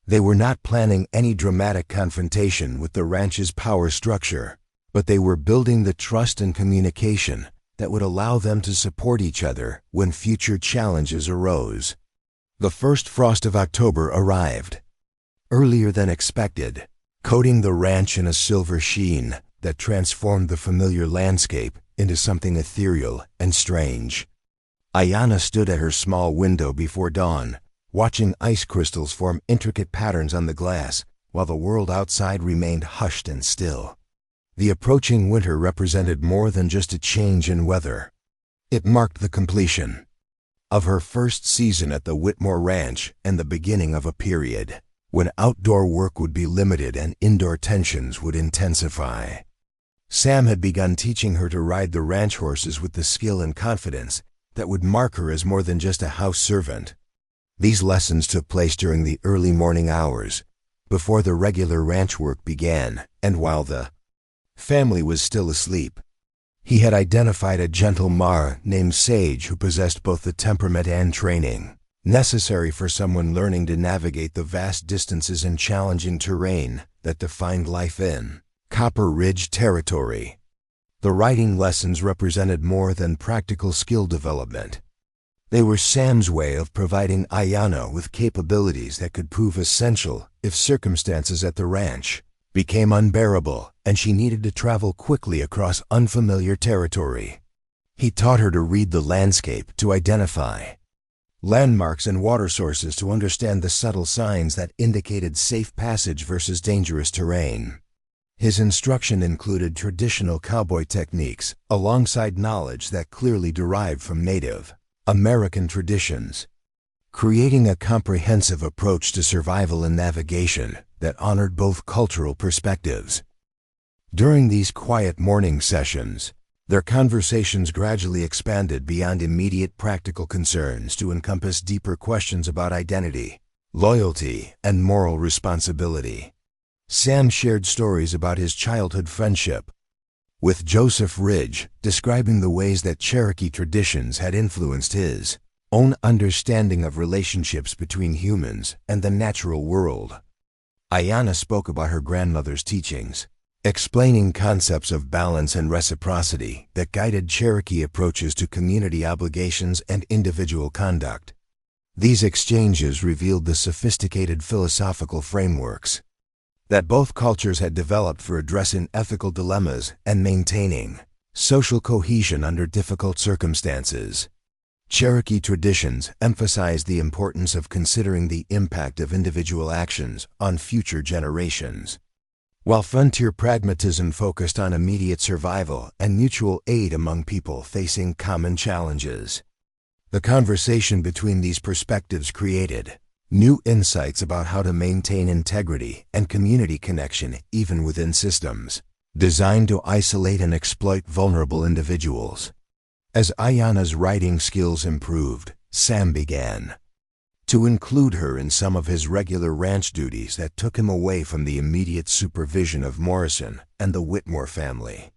They were not planning any dramatic confrontation with the ranch's power structure, but they were building the trust and communication that would allow them to support each other when future challenges arose. The first frost of October arrived, earlier than expected, coating the ranch in a silver sheen that transformed the familiar landscape into something ethereal and strange. Aiyana stood at her small window before dawn, watching ice crystals form intricate patterns on the glass, while the world outside remained hushed and still. The approaching winter represented more than just a change in weather. It marked the completion of her first season at the Whitmore Ranch and the beginning of a period when outdoor work would be limited and indoor tensions would intensify. Sam had begun teaching her to ride the ranch horses with the skill and confidence that would mark her as more than just a house servant. These lessons took place during the early morning hours, before the regular ranch work began, and while the family was still asleep. He had identified a gentle mare named Sage who possessed both the temperament and training necessary for someone learning to navigate the vast distances and challenging terrain that defined life in Copper Ridge territory. The riding lessons represented more than practical skill development. They were Sam's way of providing Aiyana with capabilities that could prove essential if circumstances at the ranch became unbearable and she needed to travel quickly across unfamiliar territory. He taught her to read the landscape, to identify landmarks and water sources to understand the subtle signs that indicated safe passage versus dangerous terrain. His instruction included traditional cowboy techniques, alongside knowledge that clearly derived from Native American traditions, creating a comprehensive approach to survival and navigation that honored both cultural perspectives. During these quiet morning sessions, their conversations gradually expanded beyond immediate practical concerns to encompass deeper questions about identity, loyalty, and moral responsibility. Sam shared stories about his childhood friendship with Joseph Ridge, describing the ways that Cherokee traditions had influenced his own understanding of relationships between humans and the natural world. Aiyana spoke about her grandmother's teachings, explaining concepts of balance and reciprocity that guided Cherokee approaches to community obligations and individual conduct. These exchanges revealed the sophisticated philosophical frameworks that both cultures had developed for addressing ethical dilemmas and maintaining social cohesion under difficult circumstances. Cherokee traditions emphasized the importance of considering the impact of individual actions on future generations, while frontier pragmatism focused on immediate survival and mutual aid among people facing common challenges. The conversation between these perspectives created new insights about how to maintain integrity and community connection even within systems designed to isolate and exploit vulnerable individuals. As Aiyana's writing skills improved, Sam began to include her in some of his regular ranch duties that took him away from the immediate supervision of Morrison and the Whitmore family.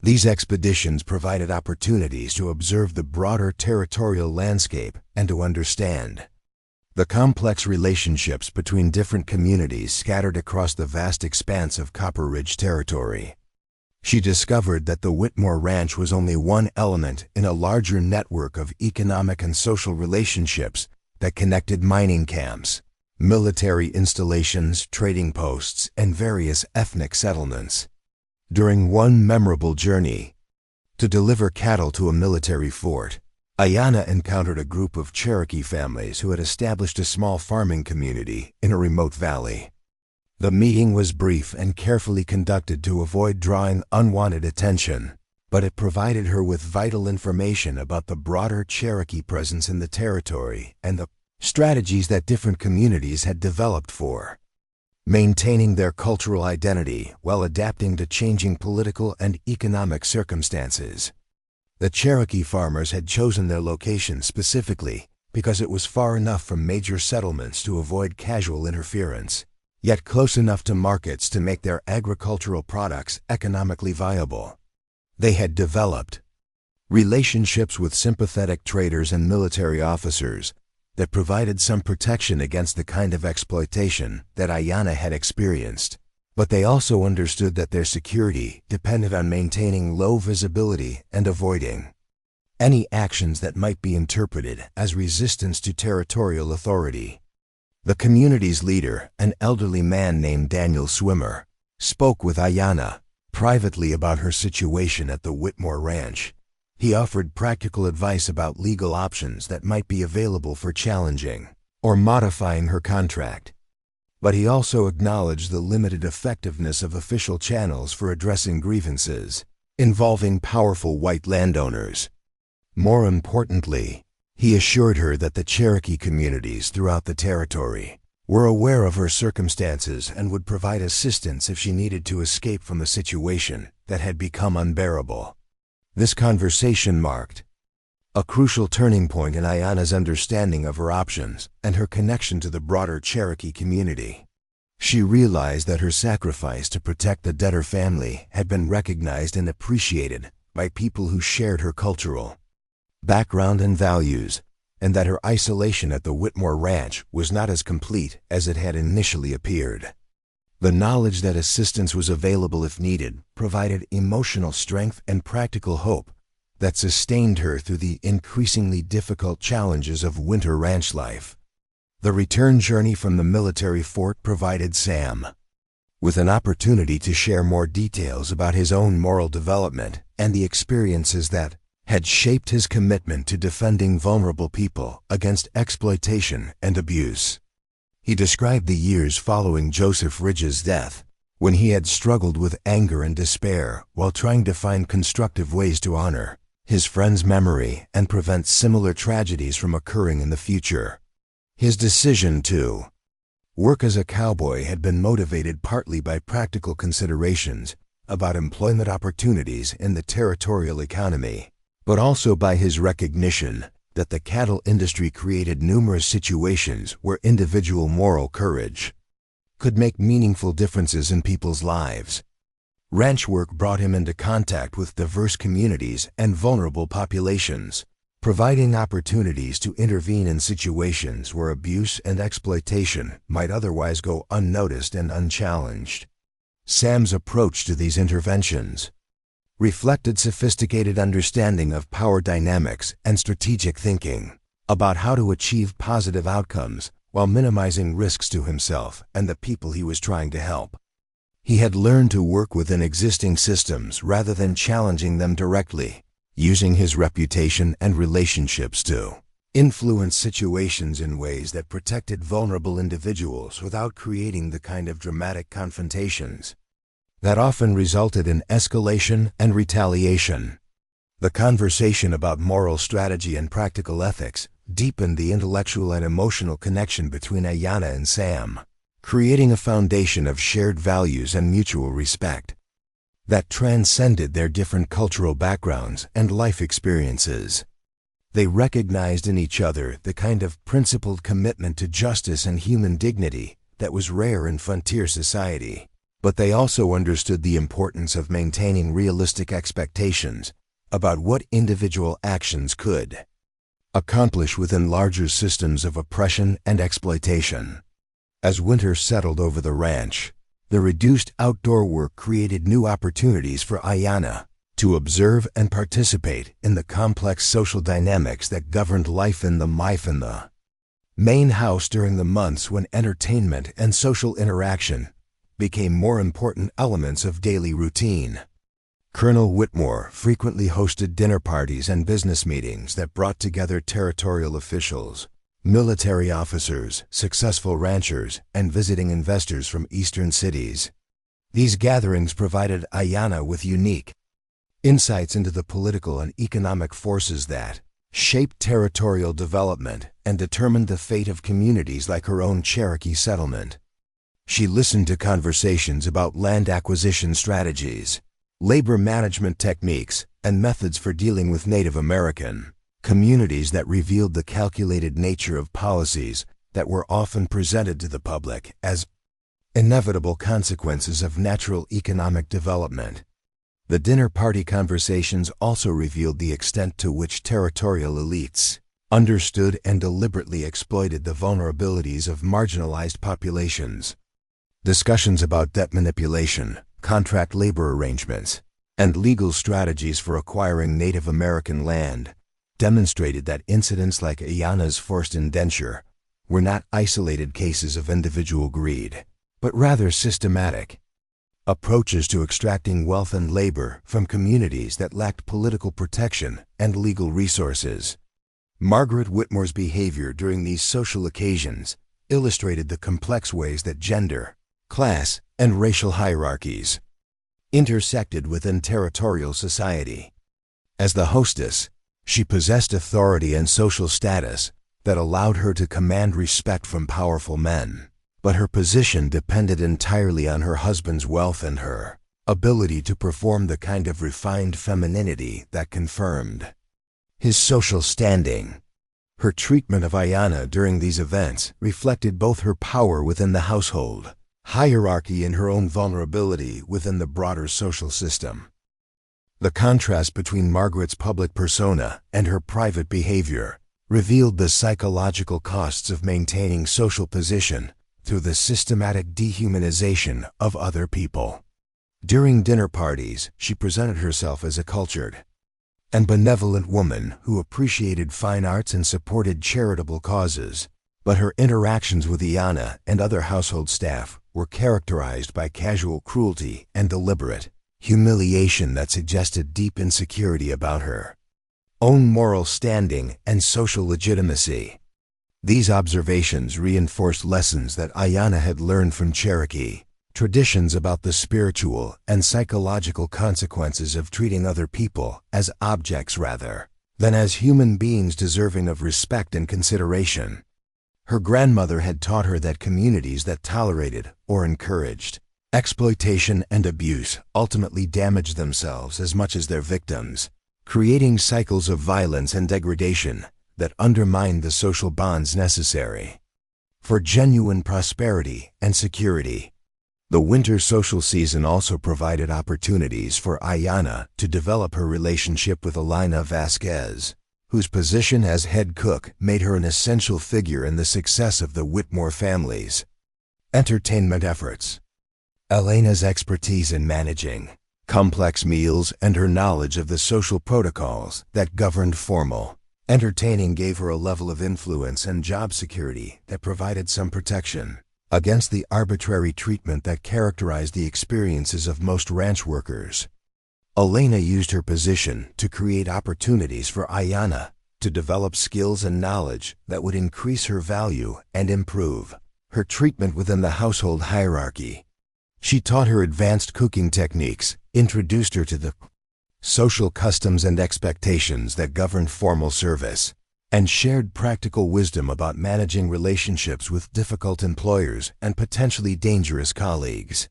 These expeditions provided opportunities to observe the broader territorial landscape and to understand the complex relationships between different communities scattered across the vast expanse of Copper Ridge territory. She discovered that the Whitmore Ranch was only one element in a larger network of economic and social relationships that connected mining camps, military installations, trading posts, and various ethnic settlements. During one memorable journey to deliver cattle to a military fort, Aiyana encountered a group of Cherokee families who had established a small farming community in a remote valley. The meeting was brief and carefully conducted to avoid drawing unwanted attention, but it provided her with vital information about the broader Cherokee presence in the territory and the strategies that different communities had developed for maintaining their cultural identity while adapting to changing political and economic circumstances. The Cherokee farmers had chosen their location specifically because it was far enough from major settlements to avoid casual interference, yet close enough to markets to make their agricultural products economically viable. They had developed relationships with sympathetic traders and military officers that provided some protection against the kind of exploitation that Aiyana had experienced. But they also understood that their security depended on maintaining low visibility and avoiding any actions that might be interpreted as resistance to territorial authority. The community's leader, an elderly man named Daniel Swimmer, spoke with Aiyana privately about her situation at the Whitmore Ranch. He offered practical advice about legal options that might be available for challenging or modifying her contract. But he also acknowledged the limited effectiveness of official channels for addressing grievances involving powerful white landowners. More importantly, he assured her that the Cherokee communities throughout the territory were aware of her circumstances and would provide assistance if she needed to escape from a situation that had become unbearable. This conversation marked a crucial turning point in Aiyana's understanding of her options and her connection to the broader Cherokee community. She realized that her sacrifice to protect the debtor family had been recognized and appreciated by people who shared her cultural background and values, and that her isolation at the Whitmore Ranch was not as complete as it had initially appeared. The knowledge that assistance was available if needed provided emotional strength and practical hope that sustained her through the increasingly difficult challenges of winter ranch life. The return journey from the military fort provided Sam with an opportunity to share more details about his own moral development and the experiences that had shaped his commitment to defending vulnerable people against exploitation and abuse. He described the years following Joseph Ridge's death, when he had struggled with anger and despair while trying to find constructive ways to honor his friend's memory and prevent similar tragedies from occurring in the future. His decision to work as a cowboy had been motivated partly by practical considerations about employment opportunities in the territorial economy, but also by his recognition that the cattle industry created numerous situations where individual moral courage could make meaningful differences in people's lives. Ranch work brought him into contact with diverse communities and vulnerable populations, providing opportunities to intervene in situations where abuse and exploitation might otherwise go unnoticed and unchallenged. Sam's approach to these interventions reflected sophisticated understanding of power dynamics and strategic thinking about how to achieve positive outcomes while minimizing risks to himself and the people he was trying to help. He had learned to work within existing systems rather than challenging them directly, using his reputation and relationships to influence situations in ways that protected vulnerable individuals without creating the kind of dramatic confrontations that often resulted in escalation and retaliation. The conversation about moral strategy and practical ethics deepened the intellectual and emotional connection between Aiyana and Sam, creating a foundation of shared values and mutual respect that transcended their different cultural backgrounds and life experiences. They recognized in each other the kind of principled commitment to justice and human dignity that was rare in frontier society, but they also understood the importance of maintaining realistic expectations about what individual actions could accomplish within larger systems of oppression and exploitation. As winter settled over the ranch, the reduced outdoor work created new opportunities for Aiyana to observe and participate in the complex social dynamics that governed life in the main house during the months when entertainment and social interaction became more important elements of daily routine. Colonel Whitmore frequently hosted dinner parties and business meetings that brought together territorial officials, military officers, successful ranchers, and visiting investors from eastern cities. These gatherings provided Aiyana with unique insights into the political and economic forces that shaped territorial development and determined the fate of communities like her own Cherokee settlement. She listened to conversations about land acquisition strategies, labor management techniques, and methods for dealing with Native American communities that revealed the calculated nature of policies that were often presented to the public as inevitable consequences of natural economic development. The dinner party conversations also revealed the extent to which territorial elites understood and deliberately exploited the vulnerabilities of marginalized populations. Discussions about debt manipulation, contract labor arrangements, and legal strategies for acquiring Native American land demonstrated that incidents like Aiyana's forced indenture were not isolated cases of individual greed, but rather systematic approaches to extracting wealth and labor from communities that lacked political protection and legal resources. Margaret Whitmore's behavior during these social occasions illustrated the complex ways that gender, class, and racial hierarchies intersected within territorial society. As the hostess, she possessed authority and social status that allowed her to command respect from powerful men, but her position depended entirely on her husband's wealth and her ability to perform the kind of refined femininity that confirmed his social standing. Her treatment of Aiyana during these events reflected both her power within the household hierarchy and her own vulnerability within the broader social system. The contrast between Margaret's public persona and her private behavior revealed the psychological costs of maintaining social position through the systematic dehumanization of other people. During dinner parties, she presented herself as a cultured and benevolent woman who appreciated fine arts and supported charitable causes, but her interactions with Aiyana and other household staff were characterized by casual cruelty and deliberate humiliation that suggested deep insecurity about her. own moral standing, and social legitimacy. These observations reinforced lessons that Aiyana had learned from Cherokee, traditions about the spiritual and psychological consequences of treating other people as objects rather than as human beings deserving of respect and consideration. Her grandmother had taught her that communities that tolerated or encouraged exploitation and abuse ultimately damaged themselves as much as their victims, creating cycles of violence and degradation that undermined the social bonds necessary for genuine prosperity and security. The winter social season also provided opportunities for Aiyana to develop her relationship with Aiyana Vasquez, whose position as head cook made her an essential figure in the success of the Whitmore family's entertainment efforts. Aiyana's expertise in managing complex meals and her knowledge of the social protocols that governed formal entertaining gave her a level of influence and job security that provided some protection against the arbitrary treatment that characterized the experiences of most ranch workers. Aiyana used her position to create opportunities for Aiyana to develop skills and knowledge that would increase her value and improve her treatment within the household hierarchy. She taught her advanced cooking techniques, introduced her to the social customs and expectations that governed formal service, and shared practical wisdom about managing relationships with difficult employers and potentially dangerous colleagues.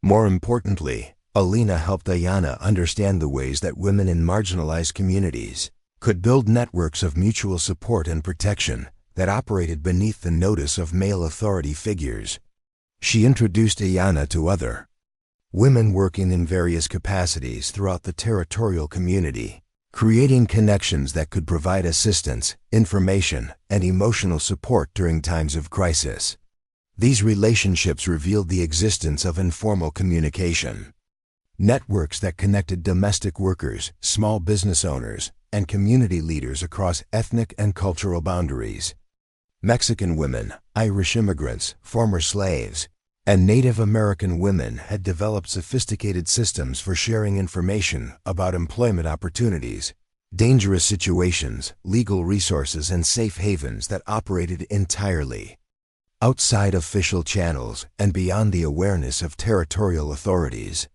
More importantly, Aiyana helped Aiyana understand the ways that women in marginalized communities could build networks of mutual support and protection that operated beneath the notice of male authority figures. She introduced Aiyana to other women working in various capacities throughout the territorial community, creating connections that could provide assistance, information, and emotional support during times of crisis. These relationships revealed the existence of informal communication, networks that connected domestic workers, small business owners, and community leaders across ethnic and cultural boundaries. Mexican women, Irish immigrants, former slaves, and Native American women had developed sophisticated systems for sharing information about employment opportunities, dangerous situations, legal resources, and safe havens that operated entirely outside official channels and beyond the awareness of territorial authorities.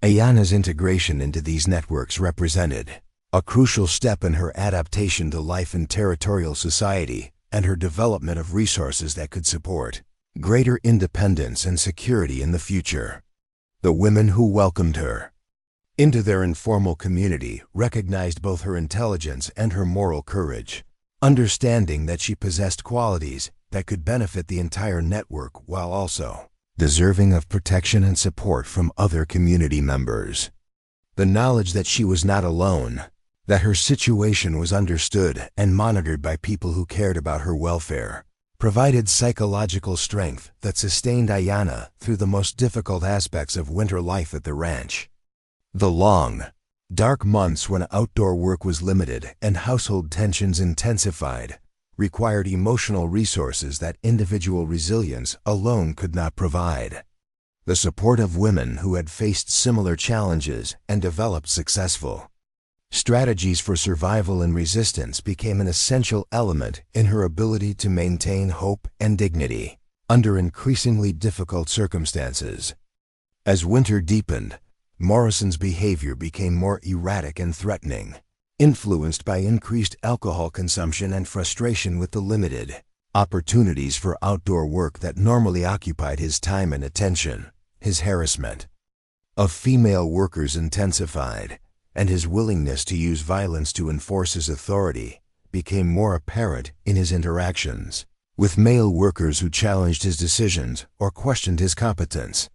Aiyana's integration into these networks represented a crucial step in her adaptation to life in territorial society and her development of resources that could support greater independence and security in the future. The women who welcomed her into their informal community recognized both her intelligence and her moral courage, understanding that she possessed qualities that could benefit the entire network while also deserving of protection and support from other community members. The knowledge that she was not alone, that her situation was understood and monitored by people who cared about her welfare, provided psychological strength that sustained Aiyana through the most difficult aspects of winter life at the ranch. The long, dark months when outdoor work was limited and household tensions intensified required emotional resources that individual resilience alone could not provide. The support of women who had faced similar challenges and developed successful strategies for survival and resistance became an essential element in her ability to maintain hope and dignity under increasingly difficult circumstances. As winter deepened, Morrison's behavior became more erratic and threatening, influenced by increased alcohol consumption and frustration with the limited opportunities for outdoor work that normally occupied his time and attention. His harassment of female workers intensified, and his willingness to use violence to enforce his authority became more apparent in his interactions with male workers who challenged his decisions or questioned his competence.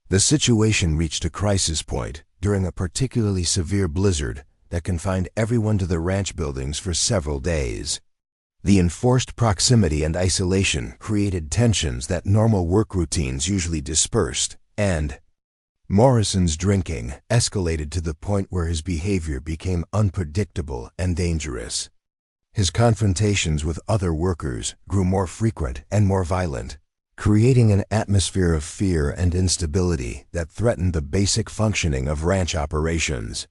The situation reached a crisis point during a particularly severe blizzard that confined everyone to the ranch buildings for several days. The enforced proximity and isolation created tensions that normal work routines usually dispersed, and Morrison's drinking escalated to the point where his behavior became unpredictable and dangerous. His confrontations with other workers grew more frequent and more violent, creating an atmosphere of fear and instability that threatened the basic functioning of ranch operations.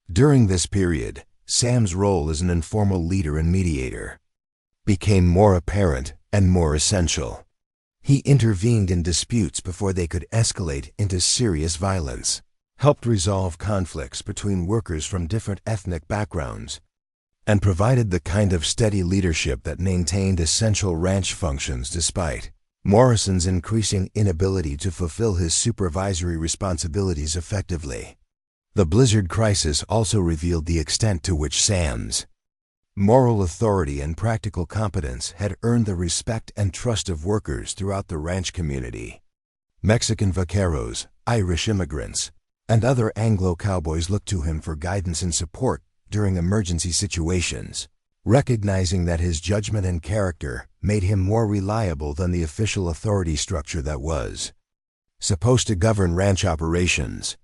During this period, Sam's role as an informal leader and mediator became more apparent and more essential. He intervened in disputes before they could escalate into serious violence, helped resolve conflicts between workers from different ethnic backgrounds, and provided the kind of steady leadership that maintained essential ranch functions despite Morrison's increasing inability to fulfill his supervisory responsibilities effectively. The blizzard crisis also revealed the extent to which Sam's moral authority and practical competence had earned the respect and trust of workers throughout the ranch community. Mexican vaqueros, Irish immigrants, and other Anglo cowboys looked to him for guidance and support during emergency situations, recognizing that his judgment and character made him more reliable than the official authority structure that was supposed to govern ranch operations.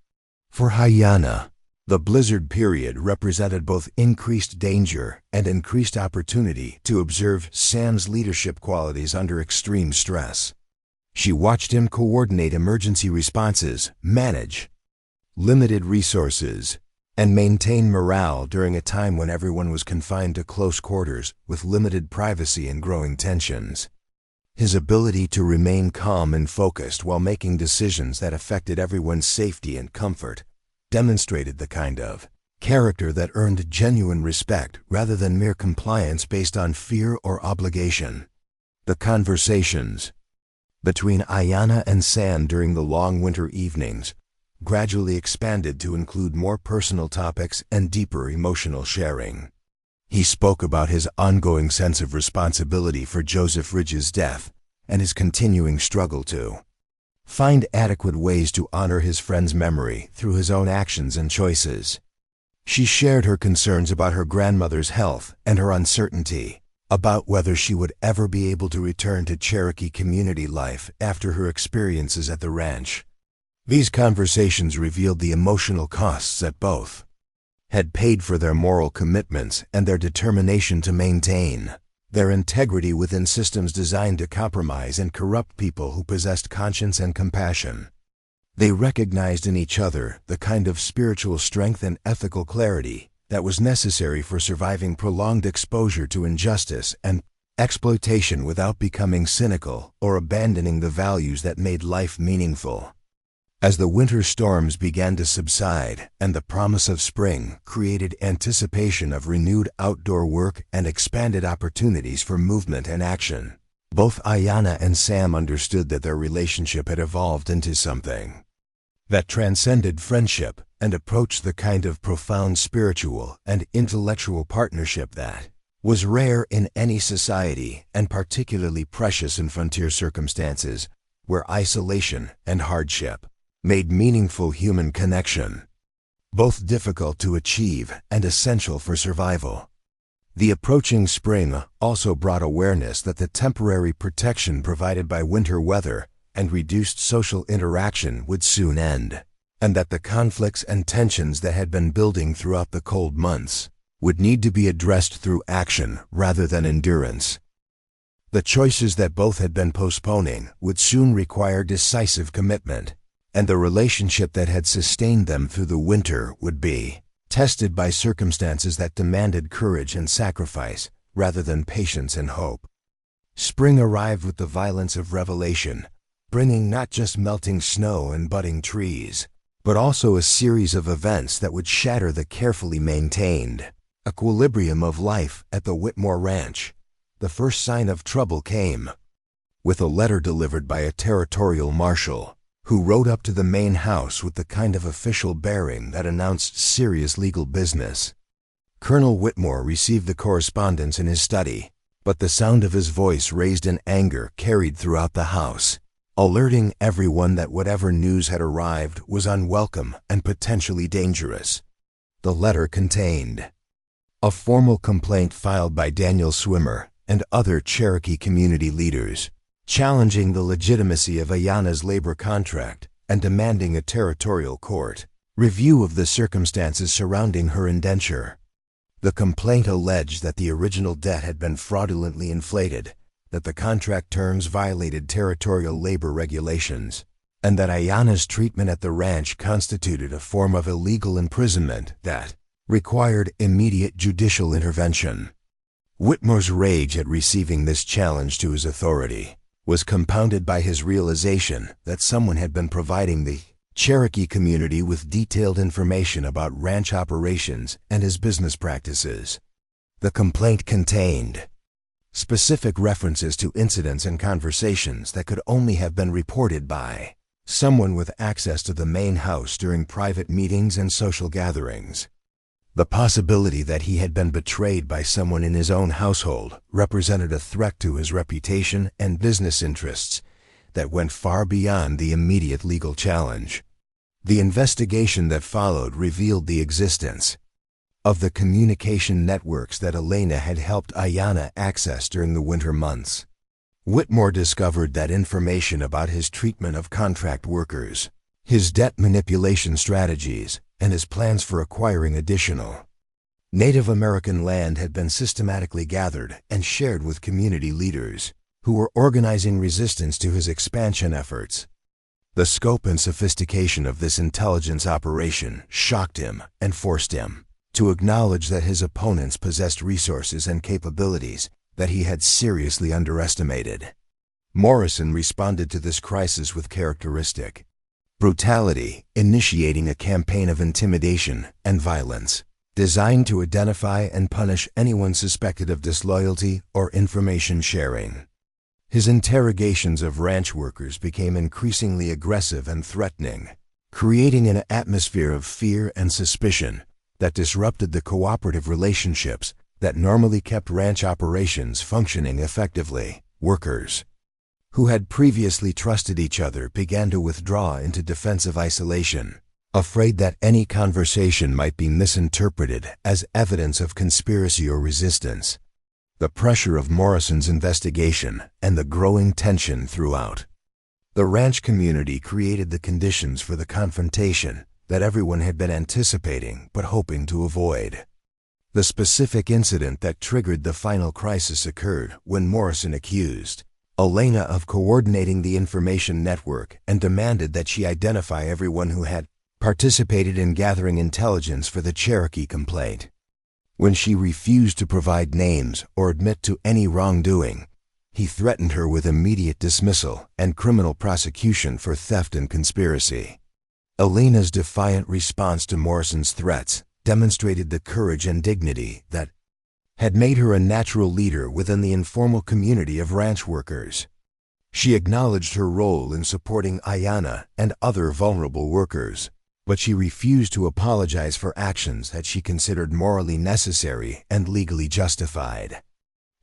For Aiyana, the blizzard period represented both increased danger and increased opportunity to observe Sam's leadership qualities under extreme stress. She watched him coordinate emergency responses, manage limited resources, and maintain morale during a time when everyone was confined to close quarters with limited privacy and growing tensions. His ability to remain calm and focused while making decisions that affected everyone's safety and comfort demonstrated the kind of character that earned genuine respect rather than mere compliance based on fear or obligation. The conversations between Aiyana and Sam during the long winter evenings gradually expanded to include more personal topics and deeper emotional sharing. He spoke about his ongoing sense of responsibility for Joseph Ridge's death and his continuing struggle to find adequate ways to honor his friend's memory through his own actions and choices. She shared her concerns about her grandmother's health and her uncertainty about whether she would ever be able to return to Cherokee community life after her experiences at the ranch. These conversations revealed the emotional costs that both had paid for their moral commitments and their determination to maintain their integrity within systems designed to compromise and corrupt people who possessed conscience and compassion. They recognized in each other the kind of spiritual strength and ethical clarity that was necessary for surviving prolonged exposure to injustice and exploitation without becoming cynical or abandoning the values that made life meaningful. As the winter storms began to subside and the promise of spring created anticipation of renewed outdoor work and expanded opportunities for movement and action, both Aiyana and Sam understood that their relationship had evolved into something that transcended friendship and approached the kind of profound spiritual and intellectual partnership that was rare in any society and particularly precious in frontier circumstances where isolation and hardship made meaningful human connection both difficult to achieve and essential for survival. The approaching spring also brought awareness that the temporary protection provided by winter weather and reduced social interaction would soon end, and that the conflicts and tensions that had been building throughout the cold months would need to be addressed through action rather than endurance. The choices that both had been postponing would soon require decisive commitment, and the relationship that had sustained them through the winter would be tested by circumstances that demanded courage and sacrifice rather than patience and hope. Spring arrived with the violence of revelation, bringing not just melting snow and budding trees, but also a series of events that would shatter the carefully maintained equilibrium of life at the Whitmore Ranch. The first sign of trouble came with a letter delivered by a territorial marshal who rode up to the main house with the kind of official bearing that announced serious legal business. Colonel Whitmore received the correspondence in his study, but the sound of his voice raised in anger carried throughout the house, alerting everyone that whatever news had arrived was unwelcome and potentially dangerous. The letter contained a formal complaint filed by Daniel Swimmer and other Cherokee community leaders, challenging the legitimacy of Aiyana's labor contract and demanding a territorial court review of the circumstances surrounding her indenture. The complaint alleged that the original debt had been fraudulently inflated, that the contract terms violated territorial labor regulations, and that Aiyana's treatment at the ranch constituted a form of illegal imprisonment that required immediate judicial intervention. Whitmore's rage at receiving this challenge to his authority was compounded by his realization that someone had been providing the Cherokee community with detailed information about ranch operations and his business practices. The complaint contained specific references to incidents and conversations that could only have been reported by someone with access to the main house during private meetings and social gatherings. The possibility that he had been betrayed by someone in his own household represented a threat to his reputation and business interests that went far beyond the immediate legal challenge. The investigation that followed revealed the existence of the communication networks that Aiyana had helped Aiyana access during the winter months. Whitmore discovered that information about his treatment of contract workers, his debt manipulation strategies, and his plans for acquiring additional Native American land had been systematically gathered and shared with community leaders who were organizing resistance to his expansion efforts. The scope and sophistication of this intelligence operation shocked him and forced him to acknowledge that his opponents possessed resources and capabilities that he had seriously underestimated. Morrison responded to this crisis with characteristic brutality, initiating a campaign of intimidation and violence designed to identify and punish anyone suspected of disloyalty or information sharing. His interrogations of ranch workers became increasingly aggressive and threatening, creating an atmosphere of fear and suspicion that disrupted the cooperative relationships that normally kept ranch operations functioning effectively. Workers who had previously trusted each other began to withdraw into defensive isolation, afraid that any conversation might be misinterpreted as evidence of conspiracy or resistance. The pressure of Morrison's investigation and the growing tension throughout the ranch community created the conditions for the confrontation that everyone had been anticipating but hoping to avoid. The specific incident that triggered the final crisis occurred when Morrison accused Aiyana of coordinating the information network and demanded that she identify everyone who had participated in gathering intelligence for the Cherokee complaint. When she refused to provide names or admit to any wrongdoing, he threatened her with immediate dismissal and criminal prosecution for theft and conspiracy. Aiyana's defiant response to Morrison's threats demonstrated the courage and dignity that had made her a natural leader within the informal community of ranch workers. She acknowledged her role in supporting Aiyana and other vulnerable workers, but she refused to apologize for actions that she considered morally necessary and legally justified.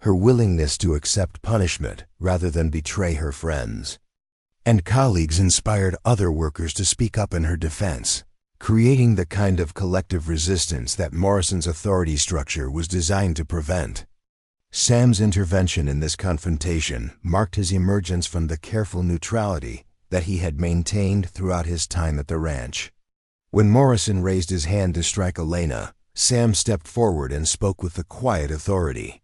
Her willingness to accept punishment rather than betray her friends and colleagues inspired other workers to speak up in her defense, creating the kind of collective resistance that Morrison's authority structure was designed to prevent. Sam's intervention in this confrontation marked his emergence from the careful neutrality that he had maintained throughout his time at the ranch. When Morrison raised his hand to strike Aiyana, Sam stepped forward and spoke with the quiet authority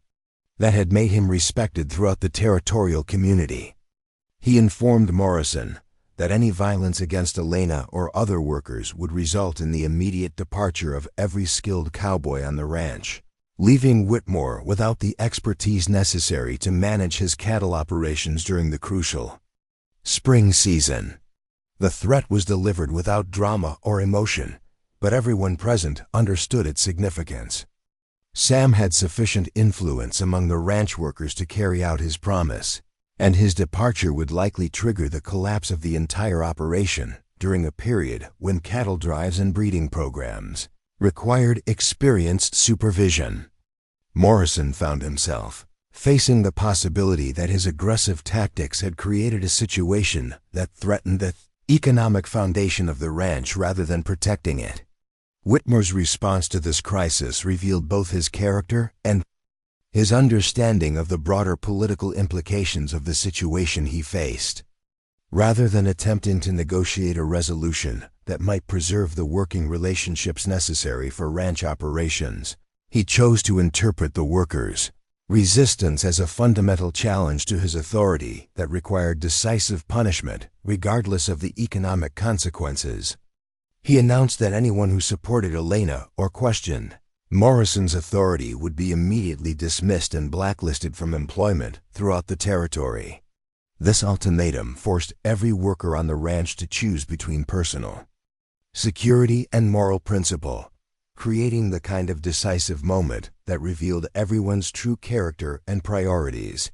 that had made him respected throughout the territorial community. He informed Morrison that any violence against Aiyana or other workers would result in the immediate departure of every skilled cowboy on the ranch, leaving Whitmore without the expertise necessary to manage his cattle operations during the crucial spring season. The threat was delivered without drama or emotion, but everyone present understood its significance. Sam had sufficient influence among the ranch workers to carry out his promise, and his departure would likely trigger the collapse of the entire operation during a period when cattle drives and breeding programs required experienced supervision. Morrison found himself facing the possibility that his aggressive tactics had created a situation that threatened the economic foundation of the ranch rather than protecting it. Whitmore's response to this crisis revealed both his character and his understanding of the broader political implications of the situation he faced. Rather than attempting to negotiate a resolution that might preserve the working relationships necessary for ranch operations, he chose to interpret the workers' resistance as a fundamental challenge to his authority that required decisive punishment regardless of the economic consequences. He announced that anyone who supported Aiyana or questioned Morrison's authority would be immediately dismissed and blacklisted from employment throughout the territory. This ultimatum forced every worker on the ranch to choose between personal security and moral principle, creating the kind of decisive moment that revealed everyone's true character and priorities.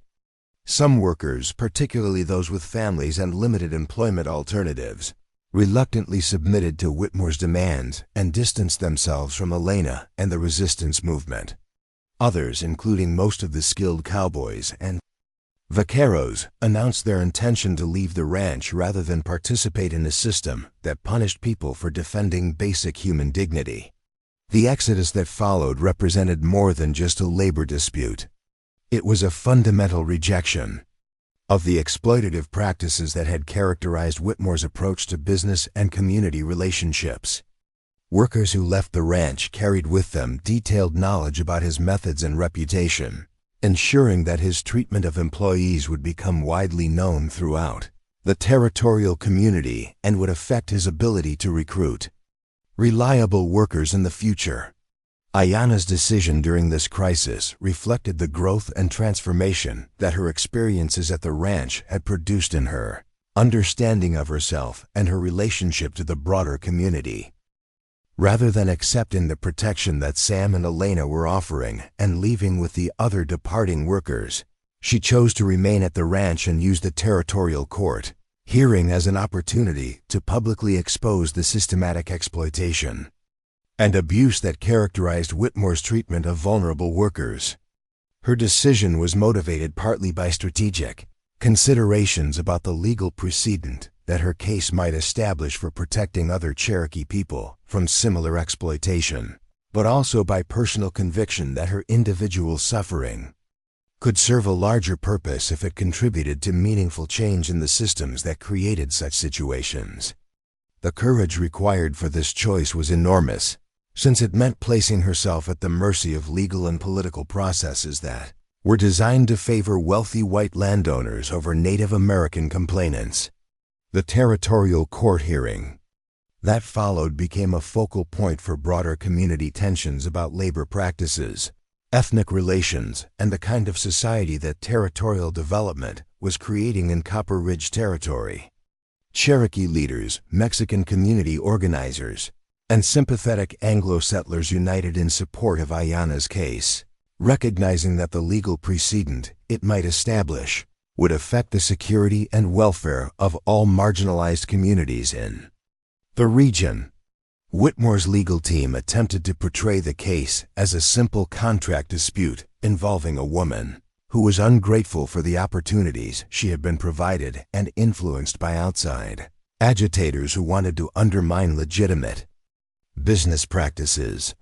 Some workers, particularly those with families and limited employment alternatives, reluctantly submitted to Whitmore's demands and distanced themselves from Aiyana and the resistance movement. Others, including most of the skilled cowboys and vaqueros, announced their intention to leave the ranch rather than participate in a system that punished people for defending basic human dignity. The exodus that followed represented more than just a labor dispute. It was a fundamental rejection of the exploitative practices that had characterized Whitmore's approach to business and community relationships. Workers who left the ranch carried with them detailed knowledge about his methods and reputation, ensuring that his treatment of employees would become widely known throughout the territorial community and would affect his ability to recruit reliable workers in the future. Aiyana's decision during this crisis reflected the growth and transformation that her experiences at the ranch had produced in her understanding of herself and her relationship to the broader community. Rather than accepting the protection that Sam and Aiyana were offering and leaving with the other departing workers, she chose to remain at the ranch and use the territorial court hearing as an opportunity to publicly expose the systematic exploitation and abuse that characterized Whitmore's treatment of vulnerable workers. Her decision was motivated partly by strategic considerations about the legal precedent that her case might establish for protecting other Cherokee people from similar exploitation, but also by personal conviction that her individual suffering could serve a larger purpose if it contributed to meaningful change in the systems that created such situations. The courage required for this choice was enormous, since it meant placing herself at the mercy of legal and political processes that were designed to favor wealthy white landowners over Native American complainants. The territorial court hearing that followed became a focal point for broader community tensions about labor practices, ethnic relations, and the kind of society that territorial development was creating in Copper Ridge Territory. Cherokee leaders, Mexican community organizers, and sympathetic Anglo settlers united in support of Aiyana's case, recognizing that the legal precedent it might establish would affect the security and welfare of all marginalized communities in the region. Whitmore's legal team attempted to portray the case as a simple contract dispute involving a woman who was ungrateful for the opportunities she had been provided and influenced by outside agitators who wanted to undermine legitimate business practices.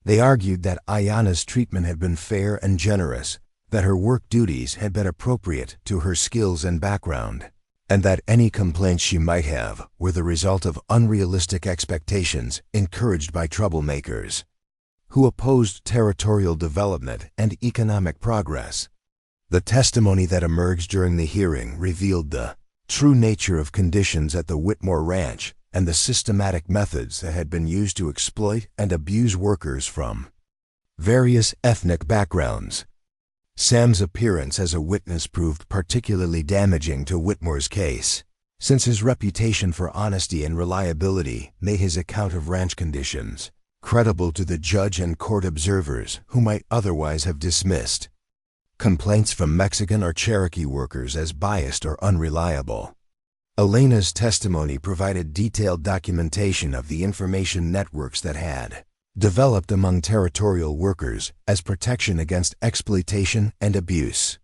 They argued that Aiyana's treatment had been fair and generous, that her work duties had been appropriate to her skills and background, and that any complaints she might have were the result of unrealistic expectations encouraged by troublemakers who opposed territorial development and economic progress. The testimony that emerged during the hearing revealed the true nature of conditions at the Whitmore Ranch and the systematic methods that had been used to exploit and abuse workers from various ethnic backgrounds. Sam's appearance as a witness proved particularly damaging to Whitmore's case, since his reputation for honesty and reliability made his account of ranch conditions credible to the judge and court observers who might otherwise have dismissed complaints from Mexican or Cherokee workers as biased or unreliable. Aiyana's testimony provided detailed documentation of the information networks that had developed among territorial workers as protection against exploitation and abuse.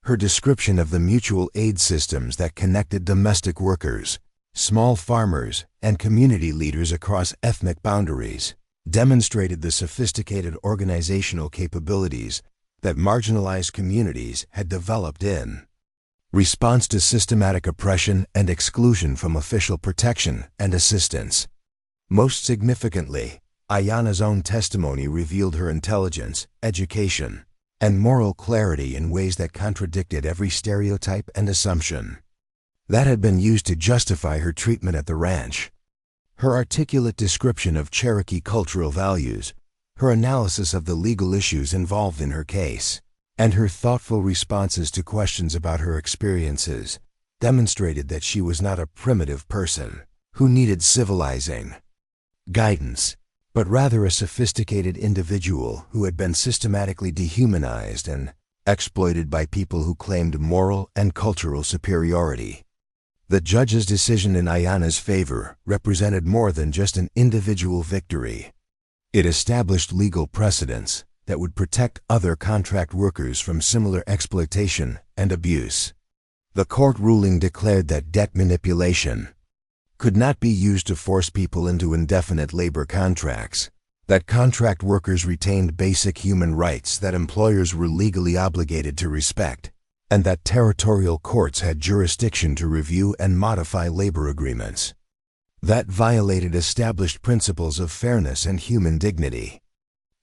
Her description of the mutual aid systems that connected domestic workers, small farmers, and community leaders across ethnic boundaries demonstrated the sophisticated organizational capabilities that marginalized communities had developed in response to systematic oppression and exclusion from official protection and assistance. Most significantly, Aiyana's own testimony revealed her intelligence, education, and moral clarity in ways that contradicted every stereotype and assumption that had been used to justify her treatment at the ranch. Her articulate description of Cherokee cultural values, her analysis of the legal issues involved in her case, and her thoughtful responses to questions about her experiences demonstrated that she was not a primitive person who needed civilizing guidance, but rather a sophisticated individual who had been systematically dehumanized and exploited by people who claimed moral and cultural superiority. The judge's decision in Aiyana's favor represented more than just an individual victory. It established legal precedents that would protect other contract workers from similar exploitation and abuse. The court ruling declared that debt manipulation could not be used to force people into indefinite labor contracts, that contract workers retained basic human rights that employers were legally obligated to respect, and that territorial courts had jurisdiction to review and modify labor agreements that violated established principles of fairness and human dignity.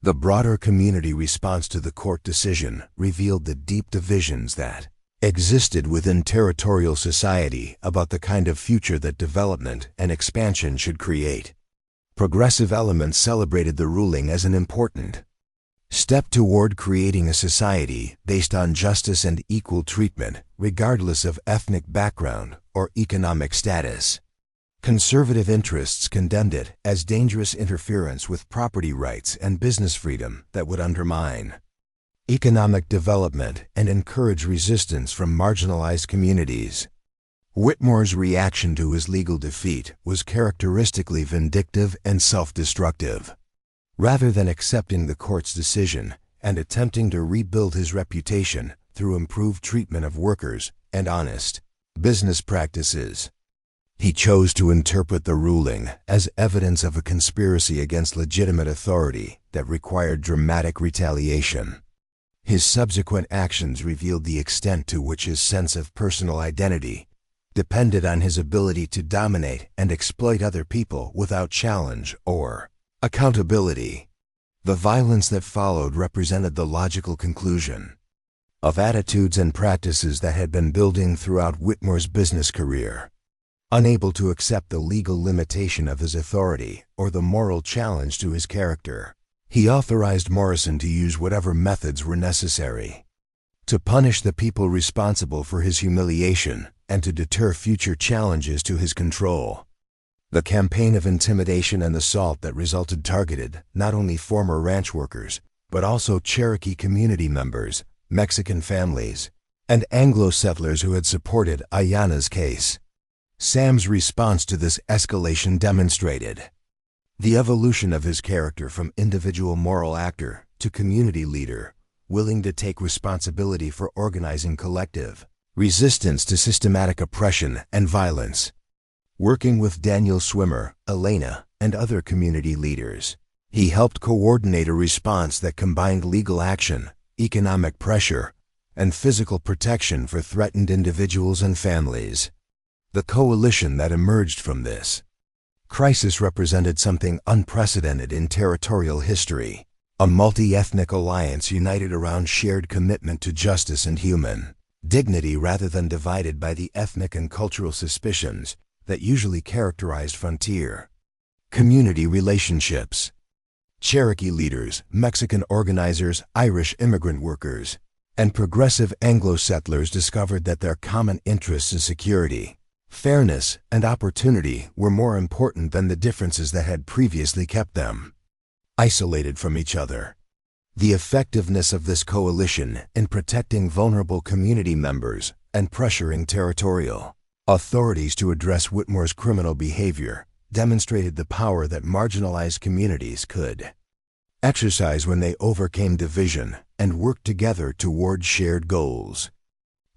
The broader community response to the court decision revealed the deep divisions that existed within territorial society about the kind of future that development and expansion should create. Progressive elements celebrated the ruling as an important step toward creating a society based on justice and equal treatment, regardless of ethnic background or economic status. Conservative interests condemned it as dangerous interference with property rights and business freedom that would undermine economic development and encourage resistance from marginalized communities. Whitmore's reaction to his legal defeat was characteristically vindictive and self-destructive. Rather than accepting the court's decision and attempting to rebuild his reputation through improved treatment of workers and honest business practices, he chose to interpret the ruling as evidence of a conspiracy against legitimate authority that required dramatic retaliation. His subsequent actions revealed the extent to which his sense of personal identity depended on his ability to dominate and exploit other people without challenge or accountability. The violence that followed represented the logical conclusion of attitudes and practices that had been building throughout Whitmore's business career. Unable to accept the legal limitation of his authority or the moral challenge to his character, he authorized Morrison to use whatever methods were necessary to punish the people responsible for his humiliation and to deter future challenges to his control. The campaign of intimidation and assault that resulted targeted not only former ranch workers, but also Cherokee community members, Mexican families, and Anglo settlers who had supported Aiyana's case. Sam's response to this escalation demonstrated the evolution of his character from individual moral actor to community leader, willing to take responsibility for organizing collective resistance to systematic oppression and violence. Working with Daniel Swimmer, Aiyana, and other community leaders, he helped coordinate a response that combined legal action, economic pressure, and physical protection for threatened individuals and families. The coalition that emerged from this crisis represented something unprecedented in territorial history, a multi-ethnic alliance united around shared commitment to justice and human dignity rather than divided by the ethnic and cultural suspicions that usually characterized frontier community relationships. Cherokee leaders, Mexican organizers, Irish immigrant workers, and progressive Anglo settlers discovered that their common interests in security, fairness, and opportunity were more important than the differences that had previously kept them isolated from each other. The effectiveness of this coalition in protecting vulnerable community members and pressuring territorial authorities to address Whitmore's criminal behavior demonstrated the power that marginalized communities could exercise when they overcame division and worked together toward shared goals.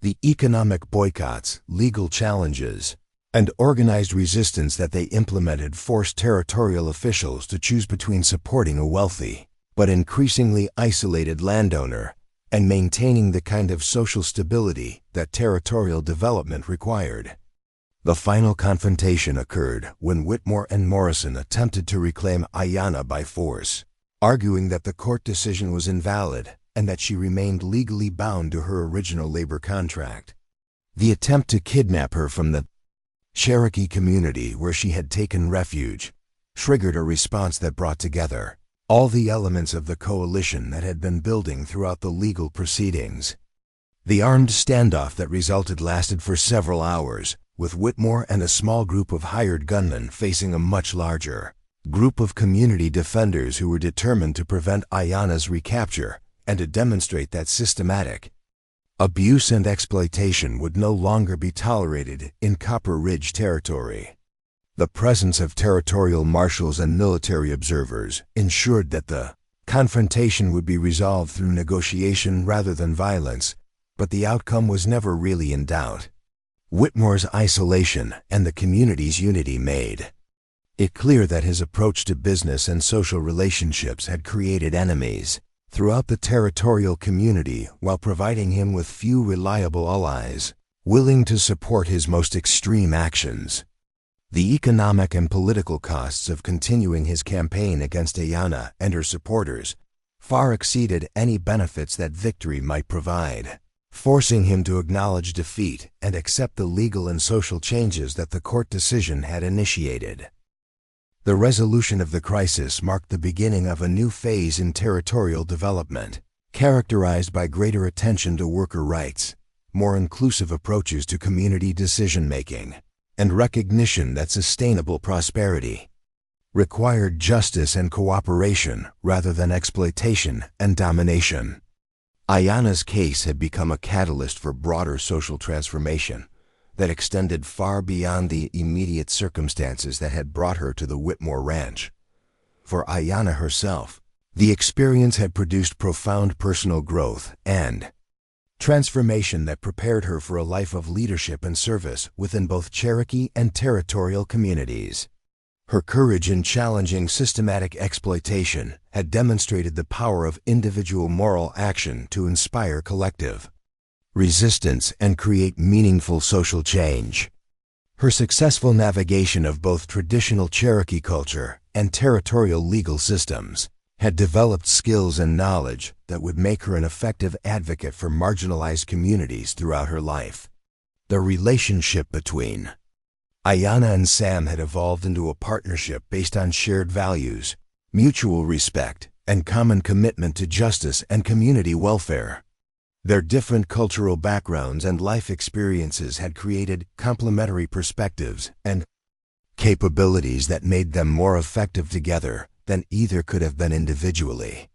The economic boycotts, legal challenges, and organized resistance that they implemented forced territorial officials to choose between supporting a wealthy but increasingly isolated landowner and maintaining the kind of social stability that territorial development required. The final confrontation occurred when Whitmore and Morrison attempted to reclaim Aiyana by force, arguing that the court decision was invalid and that she remained legally bound to her original labor contract. The attempt to kidnap her from the Cherokee community where she had taken refuge, triggered a response that brought together all the elements of the coalition that had been building throughout the legal proceedings. The armed standoff that resulted lasted for several hours, with Whitmore and a small group of hired gunmen facing a much larger group of community defenders who were determined to prevent Aiyana's recapture and to demonstrate that systematic abuse and exploitation would no longer be tolerated in Copper Ridge territory. The presence of territorial marshals and military observers ensured that the confrontation would be resolved through negotiation rather than violence, but the outcome was never really in doubt. Whitmore's isolation and the community's unity made it clear that his approach to business and social relationships had created enemies throughout the territorial community while providing him with few reliable allies willing to support his most extreme actions. The economic and political costs of continuing his campaign against Aiyana and her supporters far exceeded any benefits that victory might provide, forcing him to acknowledge defeat and accept the legal and social changes that the court decision had initiated. The resolution of the crisis marked the beginning of a new phase in territorial development, characterized by greater attention to worker rights, more inclusive approaches to community decision-making, and recognition that sustainable prosperity required justice and cooperation rather than exploitation and domination. Aiyana's case had become a catalyst for broader social transformation that extended far beyond the immediate circumstances that had brought her to the Whitmore Ranch. For Aiyana herself, the experience had produced profound personal growth and transformation that prepared her for a life of leadership and service within both Cherokee and territorial communities. Her courage in challenging systematic exploitation had demonstrated the power of individual moral action to inspire collective resistance and create meaningful social change. Her successful navigation of both traditional Cherokee culture and territorial legal systems had developed skills and knowledge that would make her an effective advocate for marginalized communities throughout her life. The relationship between Aiyana and Sam had evolved into a partnership based on shared values, mutual respect, and common commitment to justice and community welfare. Their different cultural backgrounds and life experiences had created complementary perspectives and capabilities that made them more effective together than either could have been individually.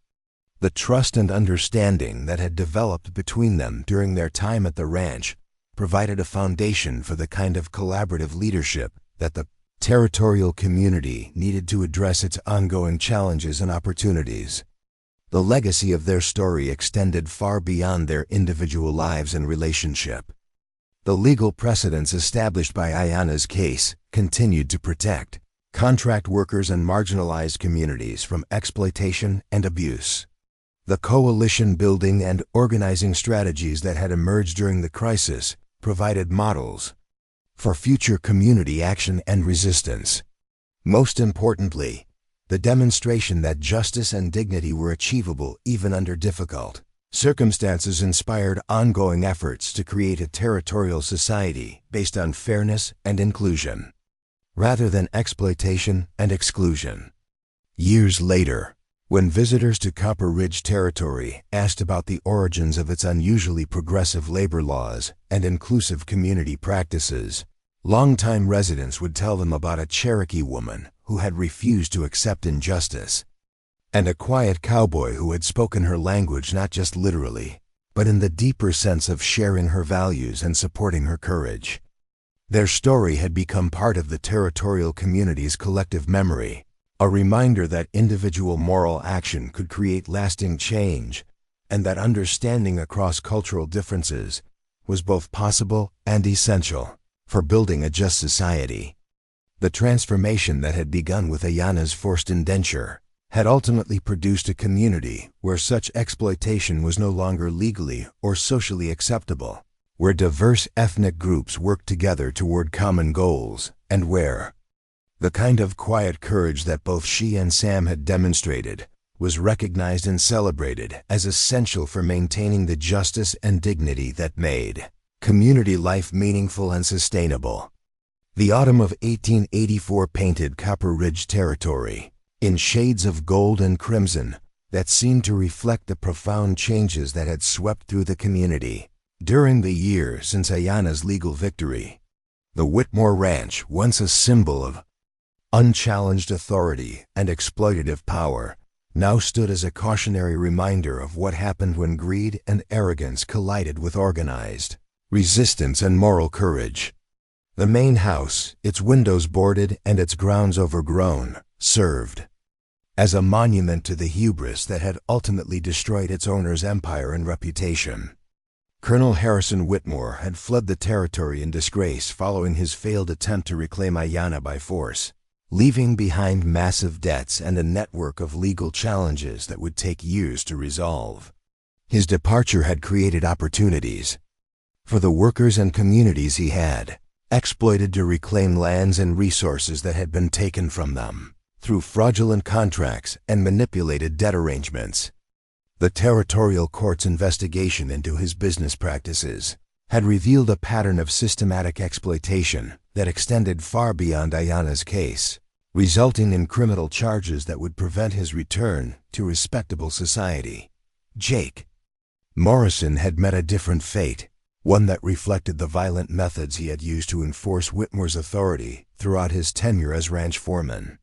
The trust and understanding that had developed between them during their time at the ranch provided a foundation for the kind of collaborative leadership that the territorial community needed to address its ongoing challenges and opportunities. The legacy of their story extended far beyond their individual lives and relationship. The legal precedents established by Aiyana's case continued to protect contract workers and marginalized communities from exploitation and abuse. The coalition building and organizing strategies that had emerged during the crisis provided models for future community action and resistance. Most importantly, the demonstration that justice and dignity were achievable even under difficult circumstances inspired ongoing efforts to create a territorial society based on fairness and inclusion, rather than exploitation and exclusion. Years later, when visitors to Copper Ridge territory asked about the origins of its unusually progressive labor laws and inclusive community practices, longtime residents would tell them about a Cherokee woman who had refused to accept injustice, and a quiet cowboy who had spoken her language not just literally, but in the deeper sense of sharing her values and supporting her courage. Their story had become part of the territorial community's collective memory, a reminder that individual moral action could create lasting change, and that understanding across cultural differences was both possible and essential for building a just society. The transformation that had begun with Aiyana's forced indenture had ultimately produced a community where such exploitation was no longer legally or socially acceptable, where diverse ethnic groups worked together toward common goals, and where the kind of quiet courage that both she and Sam had demonstrated was recognized and celebrated as essential for maintaining the justice and dignity that made community life meaningful and sustainable. The autumn of 1884 painted Copper Ridge Territory in shades of gold and crimson that seemed to reflect the profound changes that had swept through the community. During the year since Aiyana's legal victory, the Whitmore Ranch, once a symbol of unchallenged authority and exploitative power, now stood as a cautionary reminder of what happened when greed and arrogance collided with organized resistance and moral courage. The main house, its windows boarded and its grounds overgrown, served as a monument to the hubris that had ultimately destroyed its owner's empire and reputation. Colonel Harrison Whitmore had fled the territory in disgrace following his failed attempt to reclaim Aiyana by force, leaving behind massive debts and a network of legal challenges that would take years to resolve. His departure had created opportunities for the workers and communities he had exploited to reclaim lands and resources that had been taken from them through fraudulent contracts and manipulated debt arrangements. The territorial court's investigation into his business practices had revealed a pattern of systematic exploitation that extended far beyond Aiyana's case, resulting in criminal charges that would prevent his return to respectable society. Jake Morrison had met a different fate, one that reflected the violent methods he had used to enforce Whitmore's authority throughout his tenure as ranch foreman.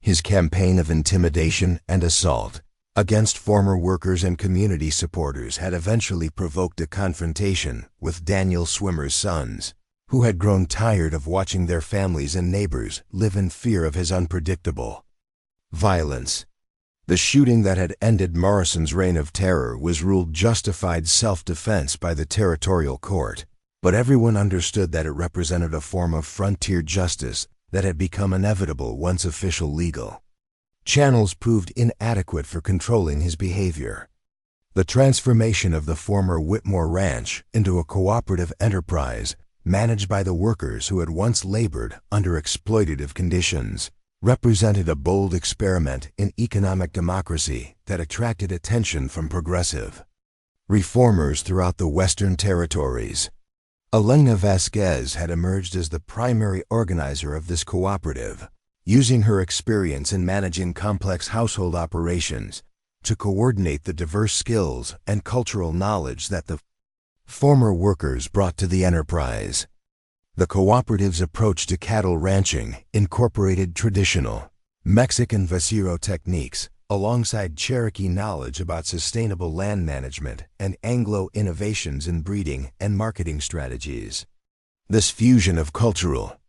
His campaign of intimidation and assault against former workers and community supporters had eventually provoked a confrontation with Daniel Swimmer's sons, who had grown tired of watching their families and neighbors live in fear of his unpredictable violence. The shooting that had ended Morrison's reign of terror was ruled justified self-defense by the territorial court, but everyone understood that it represented a form of frontier justice that had become inevitable once official legal channels proved inadequate for controlling his behavior. The transformation of the former Whitmore Ranch into a cooperative enterprise managed by the workers who had once labored under exploitative conditions represented a bold experiment in economic democracy that attracted attention from progressive reformers throughout the Western Territories. Elena Vasquez had emerged as the primary organizer of this cooperative, using her experience in managing complex household operations to coordinate the diverse skills and cultural knowledge that the former workers brought to the enterprise. The cooperative's approach to cattle ranching incorporated traditional Mexican vacero techniques alongside Cherokee knowledge about sustainable land management and Anglo innovations in breeding and marketing strategies. This fusion of cultural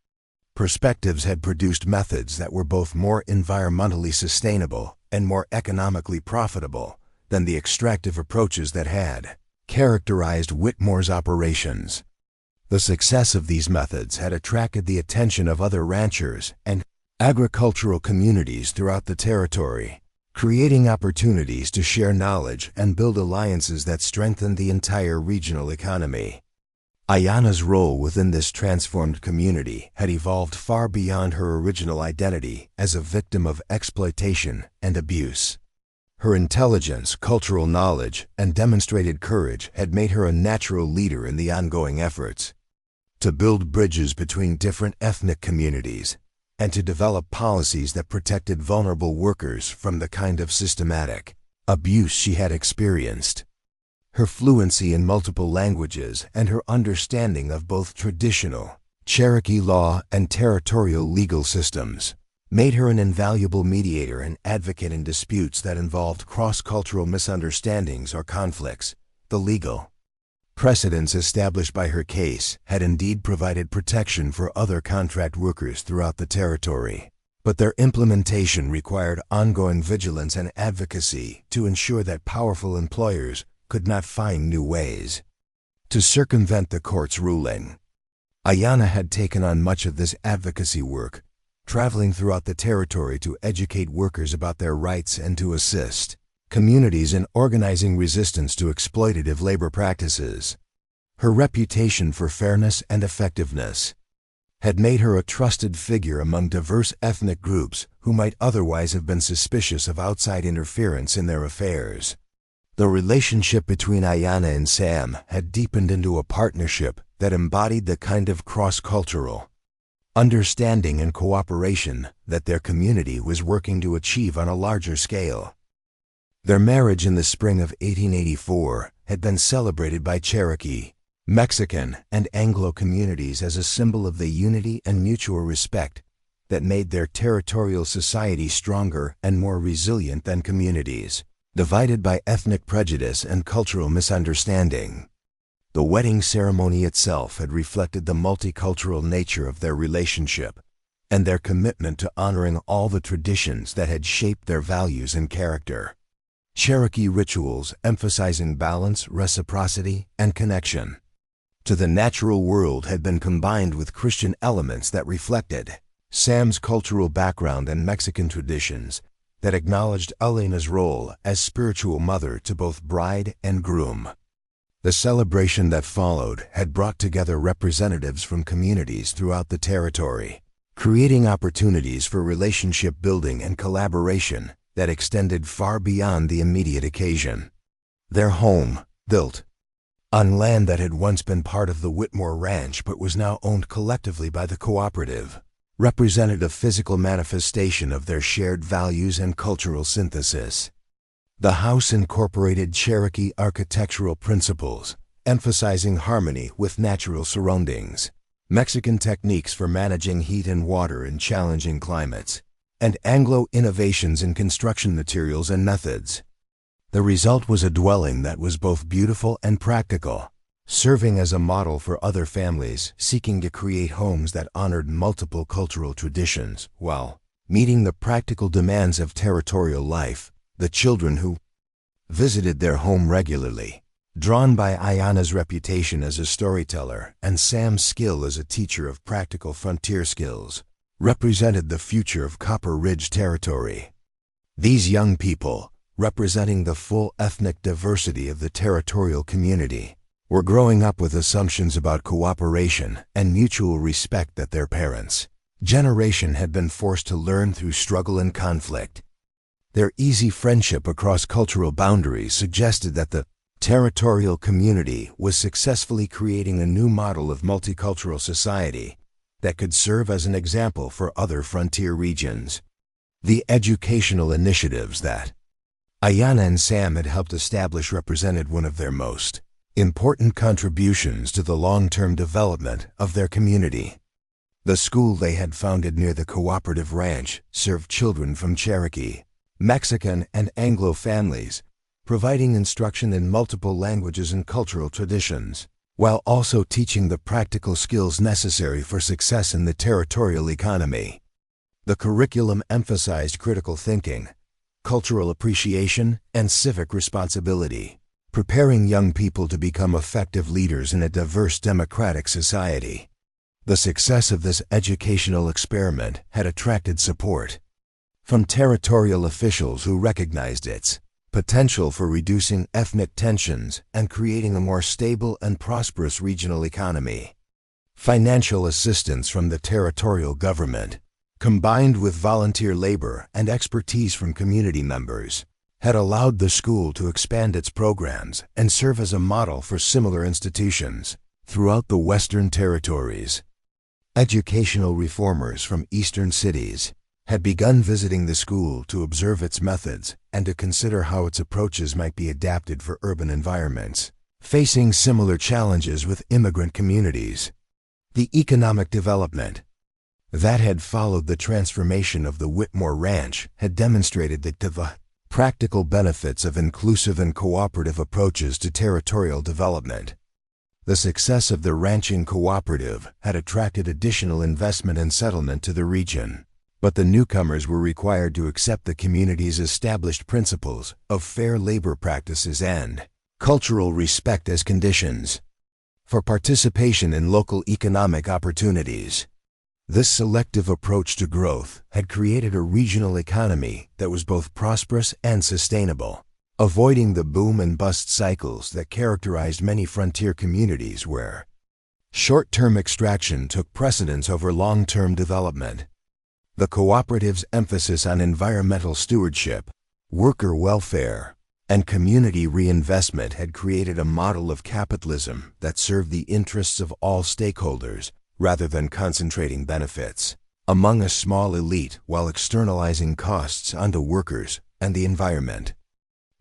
perspectives had produced methods that were both more environmentally sustainable and more economically profitable than the extractive approaches that had characterized Whitmore's operations. The success of these methods had attracted the attention of other ranchers and agricultural communities throughout the territory, creating opportunities to share knowledge and build alliances that strengthened the entire regional economy. Aiyana's role within this transformed community had evolved far beyond her original identity as a victim of exploitation and abuse. Her intelligence, cultural knowledge, and demonstrated courage had made her a natural leader in the ongoing efforts to build bridges between different ethnic communities and to develop policies that protected vulnerable workers from the kind of systematic abuse she had experienced. Her fluency in multiple languages and her understanding of both traditional Cherokee law and territorial legal systems made her an invaluable mediator and advocate in disputes that involved cross-cultural misunderstandings or conflicts. The legal precedents established by her case had indeed provided protection for other contract workers throughout the territory, but their implementation required ongoing vigilance and advocacy to ensure that powerful employers could not find new ways to circumvent the court's ruling. Aiyana had taken on much of this advocacy work, traveling throughout the territory to educate workers about their rights and to assist communities in organizing resistance to exploitative labor practices. Her reputation for fairness and effectiveness had made her a trusted figure among diverse ethnic groups who might otherwise have been suspicious of outside interference in their affairs. The relationship between Aiyana and Sam had deepened into a partnership that embodied the kind of cross-cultural understanding and cooperation that their community was working to achieve on a larger scale. Their marriage in the spring of 1884 had been celebrated by Cherokee, Mexican, and Anglo communities as a symbol of the unity and mutual respect that made their territorial society stronger and more resilient than communities divided by ethnic prejudice and cultural misunderstanding. The wedding ceremony itself had reflected the multicultural nature of their relationship and their commitment to honoring all the traditions that had shaped their values and character. Cherokee rituals emphasizing balance, reciprocity, and connection to the natural world had been combined with Christian elements that reflected Sam's cultural background and Mexican traditions that acknowledged Aiyana's role as spiritual mother to both bride and groom. The celebration that followed had brought together representatives from communities throughout the territory, creating opportunities for relationship building and collaboration that extended far beyond the immediate occasion. Their home, built on land that had once been part of the Whitmore Ranch but was now owned collectively by the cooperative, represented a physical manifestation of their shared values and cultural synthesis. The house incorporated Cherokee architectural principles, emphasizing harmony with natural surroundings, Mexican techniques for managing heat and water in challenging climates, and Anglo innovations in construction materials and methods. The result was a dwelling that was both beautiful and practical, serving as a model for other families seeking to create homes that honored multiple cultural traditions while meeting the practical demands of territorial life. The children who visited their home regularly, drawn by Aiyana's reputation as a storyteller and Sam's skill as a teacher of practical frontier skills, represented the future of Copper Ridge Territory. These young people, representing the full ethnic diversity of the territorial community, were growing up with assumptions about cooperation and mutual respect that their parents' generation had been forced to learn through struggle and conflict. Their easy friendship across cultural boundaries suggested that the territorial community was successfully creating a new model of multicultural society that could serve as an example for other frontier regions. The educational initiatives that Aiyana and Sam had helped establish represented one of their most important contributions to the long-term development of their community. The school they had founded near the cooperative ranch served children from Cherokee, Mexican, and Anglo families, providing instruction in multiple languages and cultural traditions, while also teaching the practical skills necessary for success in the territorial economy. The curriculum emphasized critical thinking, cultural appreciation, and civic responsibility, preparing young people to become effective leaders in a diverse democratic society. The success of this educational experiment had attracted support from territorial officials who recognized its potential for reducing ethnic tensions and creating a more stable and prosperous regional economy. Financial assistance from the territorial government, combined with volunteer labor and expertise from community members, had allowed the school to expand its programs and serve as a model for similar institutions throughout the Western Territories. Educational reformers from eastern cities had begun visiting the school to observe its methods and to consider how its approaches might be adapted for urban environments, facing similar challenges with immigrant communities. The economic development that had followed the transformation of the Whitmore Ranch had demonstrated the practical benefits of inclusive and cooperative approaches to territorial development. The success of the ranching cooperative had attracted additional investment and settlement to the region, but the newcomers were required to accept the community's established principles of fair labor practices and cultural respect as conditions for participation in local economic opportunities. This selective approach to growth had created a regional economy that was both prosperous and sustainable, avoiding the boom and bust cycles that characterized many frontier communities where short-term extraction took precedence over long-term development. The cooperative's emphasis on environmental stewardship, worker welfare, and community reinvestment had created a model of capitalism that served the interests of all stakeholders rather than concentrating benefits among a small elite while externalizing costs onto workers and the environment.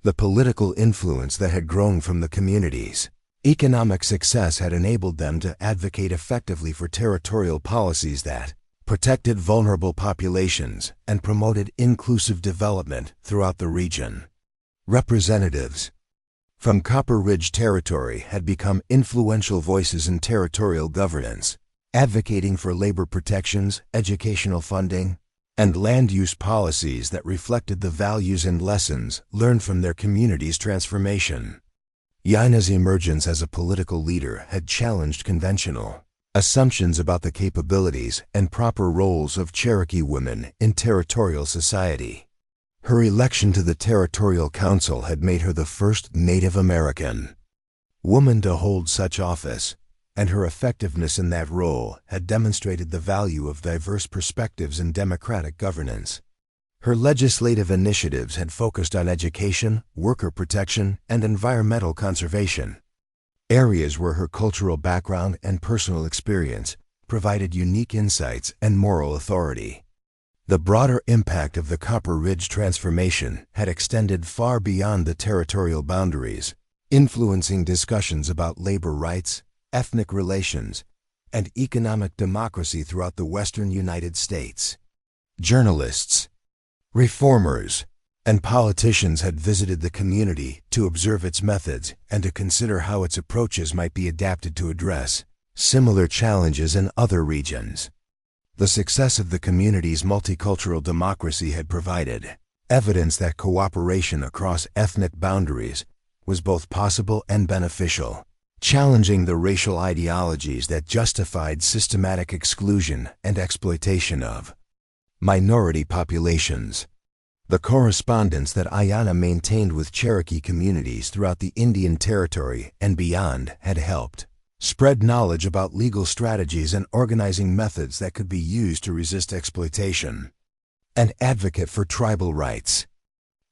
The political influence that had grown from the community's economic success had enabled them to advocate effectively for territorial policies that protected vulnerable populations and promoted inclusive development throughout the region. Representatives from Copper Ridge Territory had become influential voices in territorial governance, advocating for labor protections, educational funding, and land use policies that reflected the values and lessons learned from their community's transformation. Aiyana's emergence as a political leader had challenged conventional assumptions about the capabilities and proper roles of Cherokee women in territorial society. Her election to the Territorial Council had made her the first Native American woman to hold such office, and her effectiveness in that role had demonstrated the value of diverse perspectives in democratic governance. Her legislative initiatives had focused on education, worker protection, and environmental conservation, areas where her cultural background and personal experience provided unique insights and moral authority. The broader impact of the Copper Ridge transformation had extended far beyond the territorial boundaries, influencing discussions about labor rights, ethnic relations, and economic democracy throughout the western United States. Journalists, reformers, and politicians had visited the community to observe its methods and to consider how its approaches might be adapted to address similar challenges in other regions. The success of the community's multicultural democracy had provided evidence that cooperation across ethnic boundaries was both possible and beneficial, challenging the racial ideologies that justified systematic exclusion and exploitation of minority populations. The correspondence that Aiyana maintained with Cherokee communities throughout the Indian Territory and beyond had helped spread knowledge about legal strategies and organizing methods that could be used to resist exploitation and advocate for tribal rights.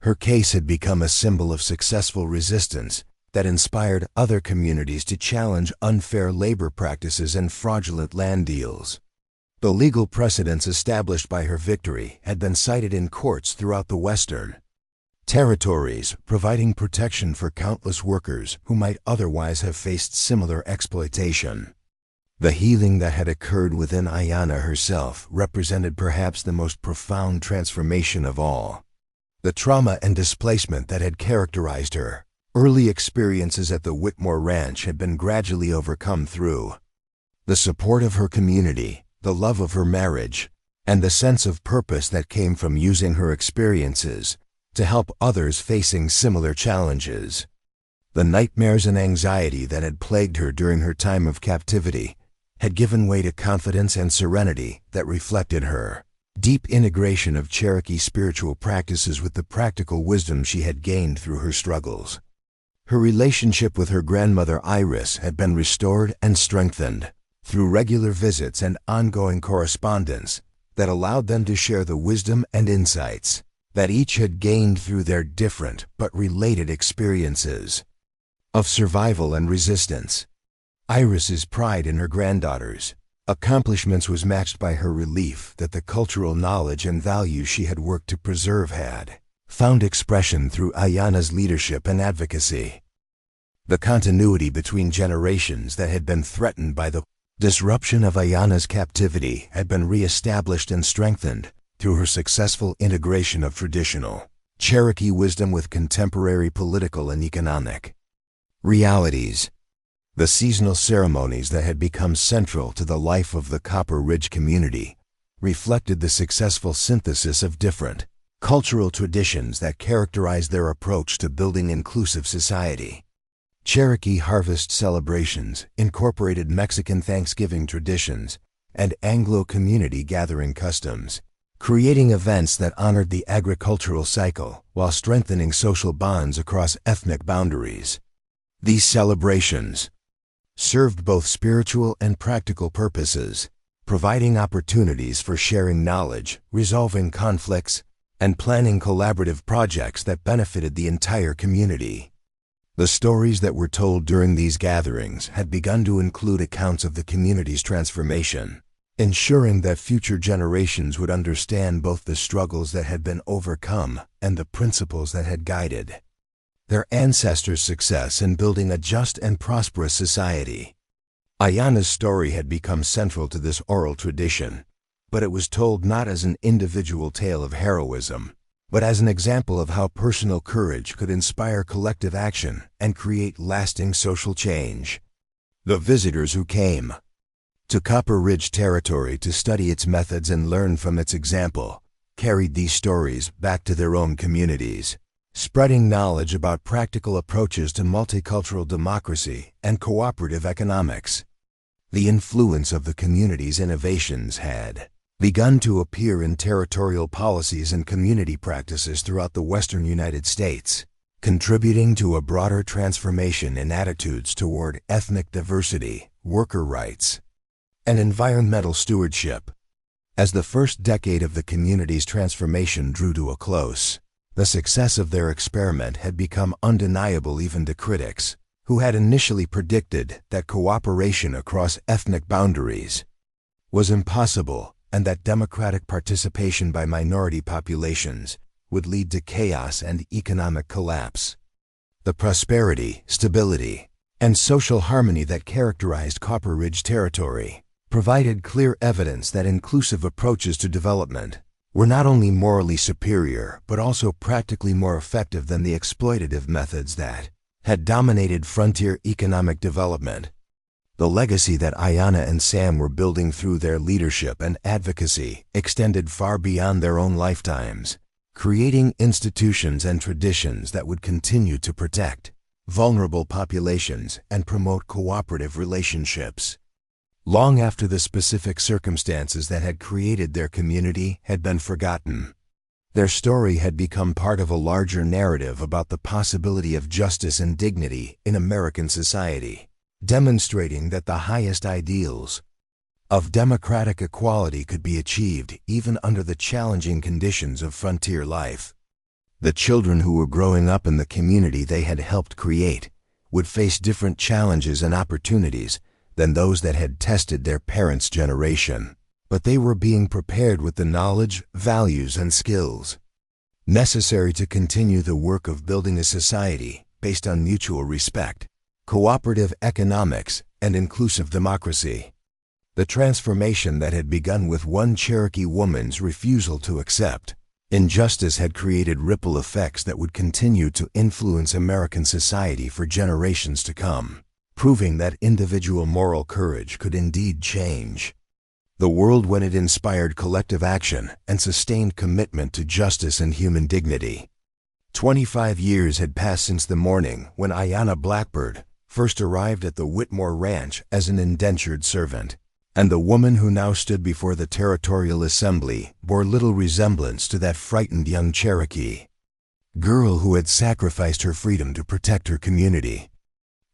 Her case had become a symbol of successful resistance that inspired other communities to challenge unfair labor practices and fraudulent land deals. The legal precedents established by her victory had been cited in courts throughout the Western territories, providing protection for countless workers who might otherwise have faced similar exploitation. The healing that had occurred within Aiyana herself represented perhaps the most profound transformation of all. The trauma and displacement that had characterized her early experiences at the Whitmore Ranch had been gradually overcome through the support of her community, the love of her marriage, and the sense of purpose that came from using her experiences to help others facing similar challenges. The nightmares and anxiety that had plagued her during her time of captivity had given way to confidence and serenity that reflected her deep integration of Cherokee spiritual practices with the practical wisdom she had gained through her struggles. Her relationship with her grandmother Iris had been restored and strengthened through regular visits and ongoing correspondence that allowed them to share the wisdom and insights that each had gained through their different but related experiences of survival and resistance. Iris's pride in her granddaughter's accomplishments was matched by her relief that the cultural knowledge and values she had worked to preserve had found expression through Aiyana's leadership and advocacy. The continuity between generations that had been threatened by the disruption of Aiyana's captivity had been re-established and strengthened through her successful integration of traditional Cherokee wisdom with contemporary political and economic realities. The seasonal ceremonies that had become central to the life of the Copper Ridge community reflected the successful synthesis of different cultural traditions that characterized their approach to building inclusive society. Cherokee harvest celebrations incorporated Mexican Thanksgiving traditions and Anglo community gathering customs, creating events that honored the agricultural cycle while strengthening social bonds across ethnic boundaries. These celebrations served both spiritual and practical purposes, providing opportunities for sharing knowledge, resolving conflicts, and planning collaborative projects that benefited the entire community. The stories that were told during these gatherings had begun to include accounts of the community's transformation, ensuring that future generations would understand both the struggles that had been overcome and the principles that had guided their ancestors' success in building a just and prosperous society. Aiyana's story had become central to this oral tradition, but it was told not as an individual tale of heroism, but as an example of how personal courage could inspire collective action and create lasting social change. The visitors who came to Copper Ridge Territory to study its methods and learn from its example carried these stories back to their own communities, spreading knowledge about practical approaches to multicultural democracy and cooperative economics. The influence of the community's innovations had begun to appear in territorial policies and community practices throughout the western United States, contributing to a broader transformation in attitudes toward ethnic diversity, worker rights, and environmental stewardship. As the first decade of the community's transformation drew to a close, the success of their experiment had become undeniable even to critics, who had initially predicted that cooperation across ethnic boundaries was impossible and that democratic participation by minority populations would lead to chaos and economic collapse. The prosperity, stability, and social harmony that characterized Copper Ridge Territory provided clear evidence that inclusive approaches to development were not only morally superior but also practically more effective than the exploitative methods that had dominated frontier economic development. The legacy that Aiyana and Sam were building through their leadership and advocacy extended far beyond their own lifetimes, creating institutions and traditions that would continue to protect vulnerable populations and promote cooperative relationships. Long after the specific circumstances that had created their community had been forgotten, their story had become part of a larger narrative about the possibility of justice and dignity in American society, demonstrating that the highest ideals of democratic equality could be achieved even under the challenging conditions of frontier life. The children who were growing up in the community they had helped create would face different challenges and opportunities than those that had tested their parents' generation, but they were being prepared with the knowledge, values, and skills necessary to continue the work of building a society based on mutual respect, cooperative economics, and inclusive democracy. The transformation that had begun with one Cherokee woman's refusal to accept injustice had created ripple effects that would continue to influence American society for generations to come, proving that individual moral courage could indeed change the world when it inspired collective action and sustained commitment to justice and human dignity. 25 years had passed since the morning when Aiyana Blackbird first arrived at the Whitmore Ranch as an indentured servant, and the woman who now stood before the Territorial Assembly bore little resemblance to that frightened young Cherokee girl who had sacrificed her freedom to protect her community.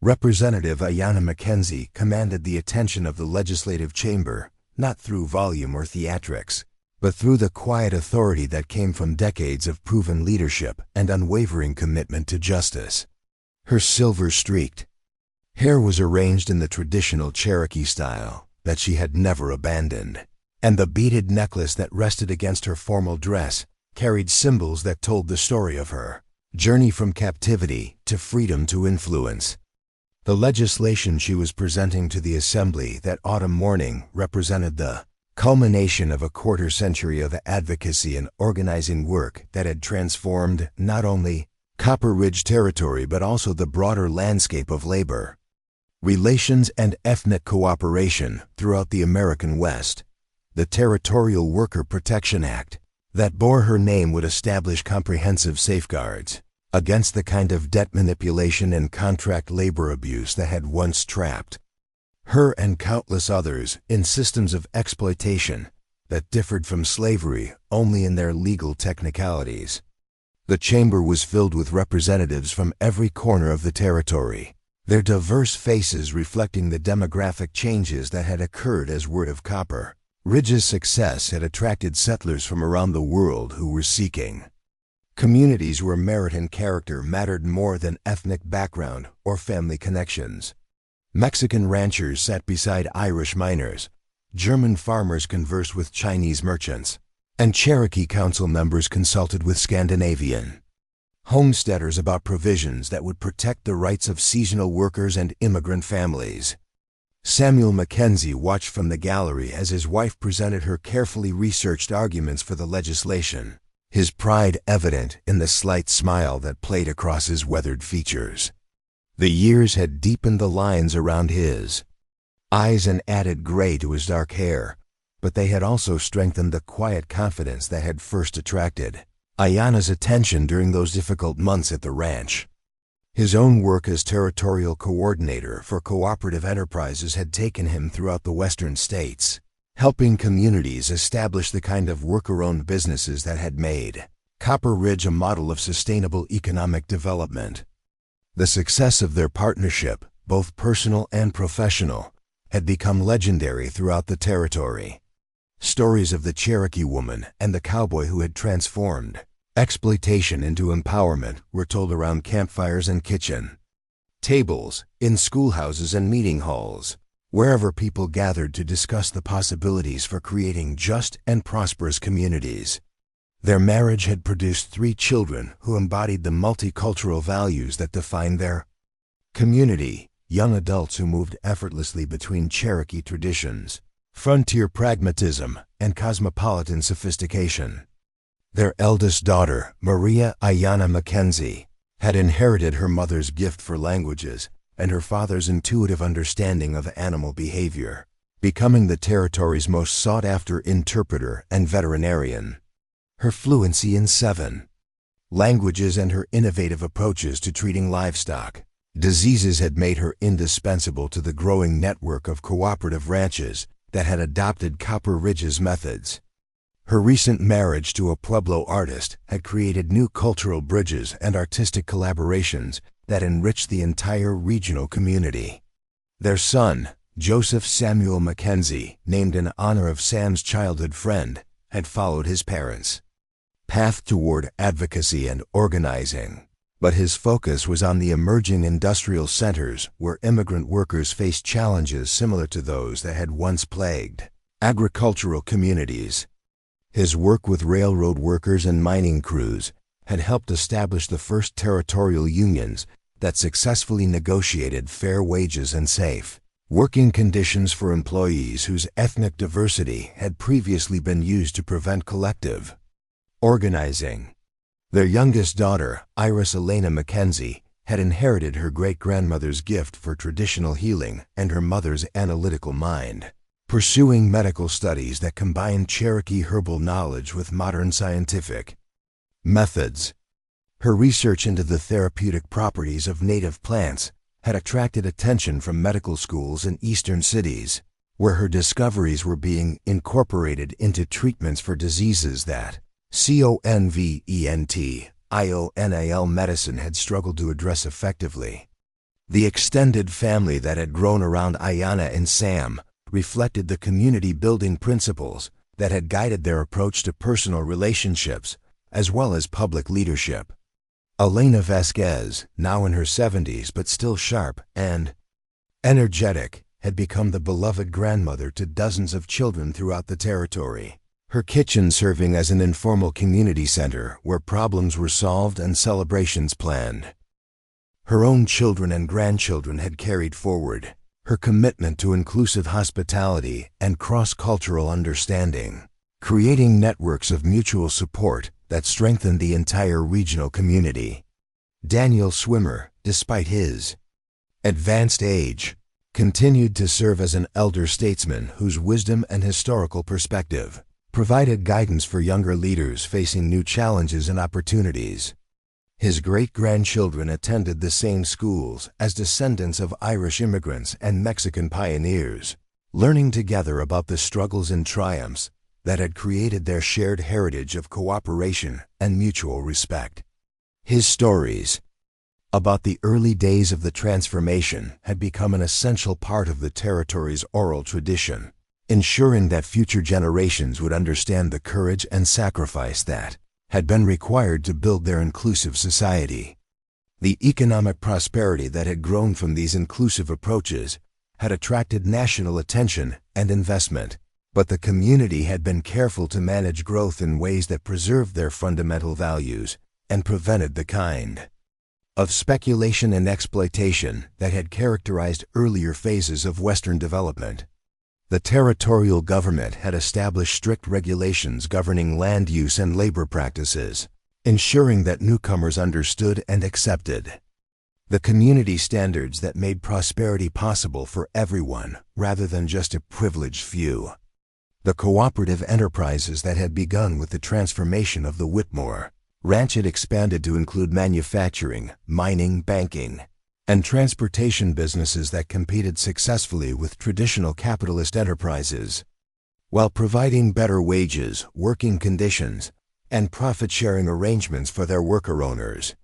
Representative Aiyana Mackenzie commanded the attention of the legislative chamber, not through volume or theatrics, but through the quiet authority that came from decades of proven leadership and unwavering commitment to justice. Her silver-streaked hair was arranged in the traditional Cherokee style that she had never abandoned, and the beaded necklace that rested against her formal dress carried symbols that told the story of her journey from captivity to freedom to influence. The legislation she was presenting to the Assembly that autumn morning represented the culmination of a quarter-century of advocacy and organizing work that had transformed not only Copper Ridge Territory but also the broader landscape of labor relations and ethnic cooperation throughout the American West. The Territorial Worker Protection Act that bore her name would establish comprehensive safeguards against the kind of debt manipulation and contract labor abuse that had once trapped her and countless others in systems of exploitation that differed from slavery only in their legal technicalities. The chamber was filled with representatives from every corner of the territory, their diverse faces reflecting the demographic changes that had occurred as word of Copper Ridge's success had attracted settlers from around the world who were seeking Communities where merit and character mattered more than ethnic background or family connections. Mexican ranchers sat beside Irish miners, German farmers conversed with Chinese merchants, and Cherokee council members consulted with Scandinavian homesteaders about provisions that would protect the rights of seasonal workers and immigrant families. Samuel Mackenzie watched from the gallery as his wife presented her carefully researched arguments for the legislation, his pride evident in the slight smile that played across his weathered features. The years had deepened the lines around his eyes and added gray to his dark hair, but they had also strengthened the quiet confidence that had first attracted Aiyana's attention during those difficult months at the ranch. His own work as territorial coordinator for cooperative enterprises had taken him throughout the western states, helping communities establish the kind of worker-owned businesses that had made Copper Ridge a model of sustainable economic development. The success of their partnership, both personal and professional, had become legendary throughout the territory. Stories of the Cherokee woman and the cowboy who had transformed exploitation into empowerment were told around campfires and kitchen tables, in schoolhouses and meeting halls, wherever people gathered to discuss the possibilities for creating just and prosperous communities. Their marriage had produced 3 children who embodied the multicultural values that defined their community, young adults who moved effortlessly between Cherokee traditions, frontier pragmatism, and cosmopolitan sophistication. Their eldest daughter, Maria Aiyana Mackenzie, had inherited her mother's gift for languages and her father's intuitive understanding of animal behavior, becoming the territory's most sought-after interpreter and veterinarian. Her fluency in 7 languages and her innovative approaches to treating livestock diseases had made her indispensable to the growing network of cooperative ranches that had adopted Copper Ridge's methods. Her recent marriage to a Pueblo artist had created new cultural bridges and artistic collaborations that enriched the entire regional community. Their son, Joseph Samuel Mackenzie, named in honor of Sam's childhood friend, had followed his parents' path toward advocacy and organizing, but his focus was on the emerging industrial centers where immigrant workers faced challenges similar to those that had once plagued agricultural communities. His work with railroad workers and mining crews had helped establish the first territorial unions that successfully negotiated fair wages and safe working conditions for employees whose ethnic diversity had previously been used to prevent collective organizing. Their youngest daughter, Iris Elena Mackenzie, had inherited her great-grandmother's gift for traditional healing and her mother's analytical mind, pursuing medical studies that combined Cherokee herbal knowledge with modern scientific methods. Her research into the therapeutic properties of native plants had attracted attention from medical schools in eastern cities, where her discoveries were being incorporated into treatments for diseases that conventional medicine had struggled to address effectively. The extended family that had grown around Aiyana and Sam reflected the community-building principles that had guided their approach to personal relationships as well as public leadership. Elena Vasquez, now in her 70s but still sharp and energetic, had become the beloved grandmother to dozens of children throughout the territory, her kitchen serving as an informal community center where problems were solved and celebrations planned. Her own children and grandchildren had carried forward her commitment to inclusive hospitality and cross-cultural understanding, creating networks of mutual support that strengthened the entire regional community. Daniel Swimmer, despite his advanced age, continued to serve as an elder statesman whose wisdom and historical perspective provided guidance for younger leaders facing new challenges and opportunities. His great-grandchildren attended the same schools as descendants of Irish immigrants and Mexican pioneers, learning together about the struggles and triumphs that had created their shared heritage of cooperation and mutual respect. His stories about the early days of the transformation had become an essential part of the territory's oral tradition, ensuring that future generations would understand the courage and sacrifice that had been required to build their inclusive society. The economic prosperity that had grown from these inclusive approaches had attracted national attention and investment, but the community had been careful to manage growth in ways that preserved their fundamental values and prevented the kind of speculation and exploitation that had characterized earlier phases of Western development. The territorial government had established strict regulations governing land use and labor practices, ensuring that newcomers understood and accepted the community standards that made prosperity possible for everyone rather than just a privileged few. The cooperative enterprises that had begun with the transformation of the Whitmore Ranch had expanded to include manufacturing, mining, banking, and transportation businesses that competed successfully with traditional capitalist enterprises, while providing better wages, working conditions, and profit-sharing arrangements for their worker owners.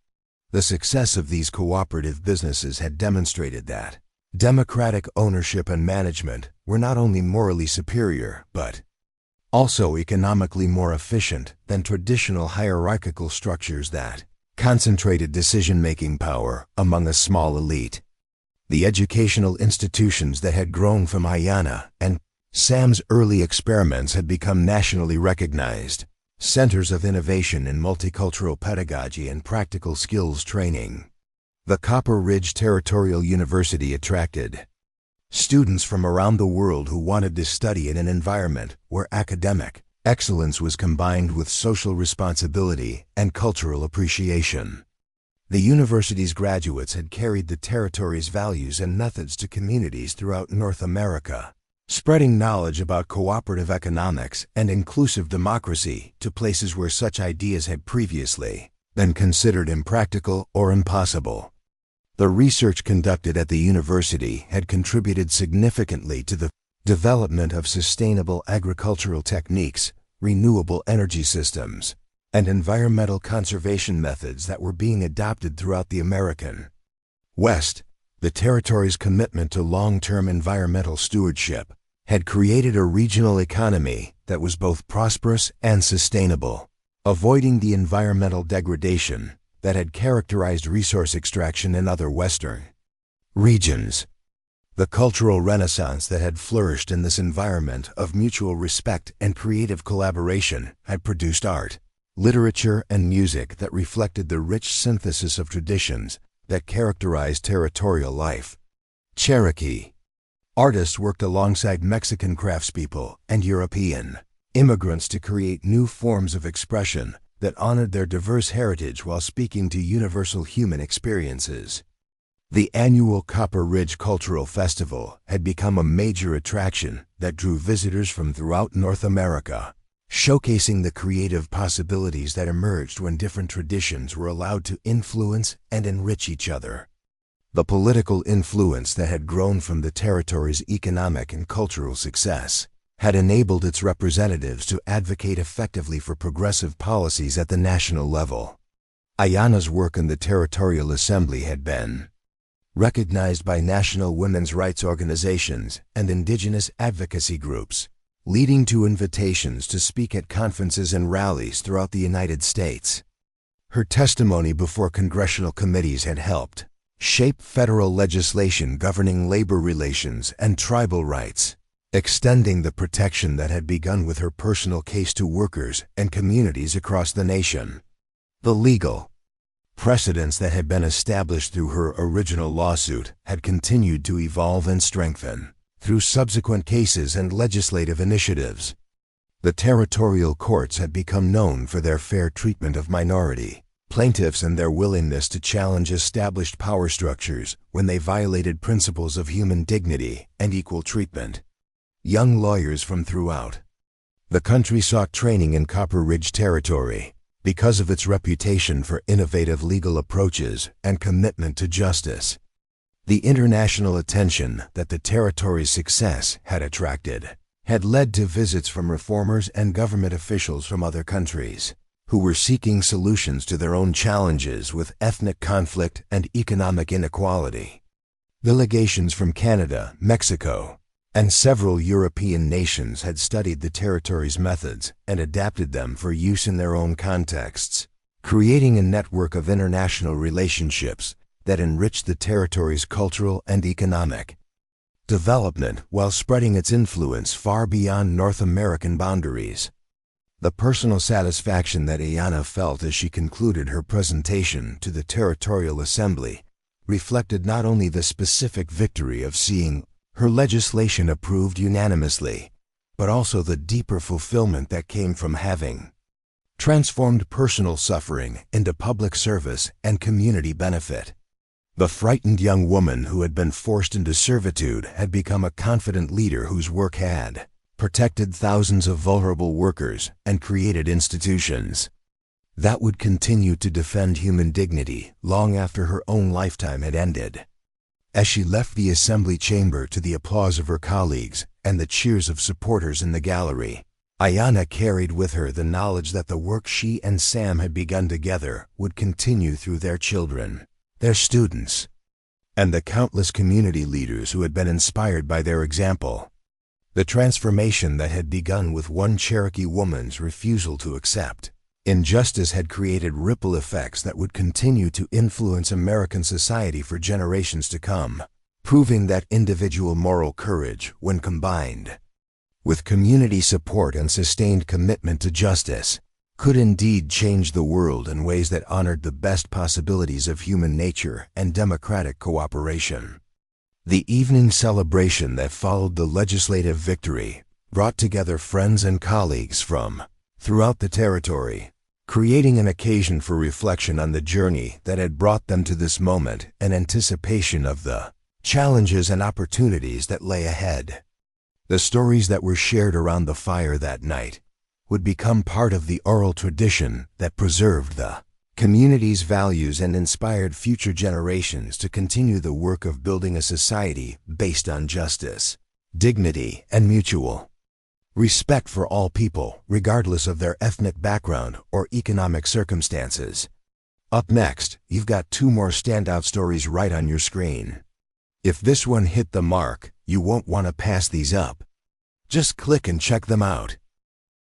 The success of these cooperative businesses had demonstrated that democratic ownership and management were not only morally superior, but also economically more efficient than traditional hierarchical structures that concentrated decision-making power among a small elite. The educational institutions that had grown from Aiyana and Sam's early experiments had become nationally recognized, centers of innovation in multicultural pedagogy and practical skills training. The Copper Ridge Territorial University attracted students from around the world who wanted to study in an environment where academic excellence was combined with social responsibility and cultural appreciation. The university's graduates had carried the territory's values and methods to communities throughout North America, spreading knowledge about cooperative economics and inclusive democracy to places where such ideas had previously been considered impractical or impossible. The research conducted at the university had contributed significantly to the development of sustainable agricultural techniques, renewable energy systems, and environmental conservation methods that were being adopted throughout the American West. The territory's commitment to long-term environmental stewardship had created a regional economy that was both prosperous and sustainable, avoiding the environmental degradation that had characterized resource extraction in other Western regions. The cultural renaissance that had flourished in this environment of mutual respect and creative collaboration had produced art, literature, and music that reflected the rich synthesis of traditions that characterized territorial life. Cherokee artists worked alongside Mexican craftspeople and European immigrants to create new forms of expression that honored their diverse heritage while speaking to universal human experiences. The annual Copper Ridge Cultural Festival had become a major attraction that drew visitors from throughout North America, showcasing the creative possibilities that emerged when different traditions were allowed to influence and enrich each other. The political influence that had grown from the territory's economic and cultural success had enabled its representatives to advocate effectively for progressive policies at the national level. Aiyana's work in the Territorial Assembly had been recognized by national women's rights organizations and indigenous advocacy groups, leading to invitations to speak at conferences and rallies throughout the United States. Her testimony before congressional committees had helped shape federal legislation governing labor relations and tribal rights, extending the protection that had begun with her personal case to workers and communities across the nation. The legal precedents that had been established through her original lawsuit had continued to evolve and strengthen through subsequent cases and legislative initiatives. The territorial courts had become known for their fair treatment of minority plaintiffs and their willingness to challenge established power structures when they violated principles of human dignity and equal treatment. Young lawyers from throughout the country sought training in Copper Ridge Territory because of its reputation for innovative legal approaches and commitment to justice. The international attention that the territory's success had attracted had led to visits from reformers and government officials from other countries who were seeking solutions to their own challenges with ethnic conflict and economic inequality. Delegations from Canada, Mexico, and several European nations had studied the territory's methods and adapted them for use in their own contexts, creating a network of international relationships that enriched the territory's cultural and economic development while spreading its influence far beyond North American boundaries. The personal satisfaction that Aiyana felt as she concluded her presentation to the Territorial Assembly reflected not only the specific victory of seeing her legislation approved unanimously, but also the deeper fulfillment that came from having transformed personal suffering into public service and community benefit. The frightened young woman who had been forced into servitude had become a confident leader whose work had protected thousands of vulnerable workers and created institutions that would continue to defend human dignity long after her own lifetime had ended. As she left the assembly chamber to the applause of her colleagues and the cheers of supporters in the gallery, Aiyana carried with her the knowledge that the work she and Sam had begun together would continue through their children, their students, and the countless community leaders who had been inspired by their example. The transformation that had begun with one Cherokee woman's refusal to accept injustice had created ripple effects that would continue to influence American society for generations to come, proving that individual moral courage, when combined with community support and sustained commitment to justice, could indeed change the world in ways that honored the best possibilities of human nature and democratic cooperation. The evening celebration that followed the legislative victory brought together friends and colleagues from throughout the territory, creating an occasion for reflection on the journey that had brought them to this moment and anticipation of the challenges and opportunities that lay ahead. The stories that were shared around the fire that night would become part of the oral tradition that preserved the community's values and inspired future generations to continue the work of building a society based on justice, dignity, and mutual respect for all people, regardless of their ethnic background or economic circumstances. Up next, you've got two more standout stories right on your screen. If this one hit the mark, you won't want to pass these up. Just click and check them out.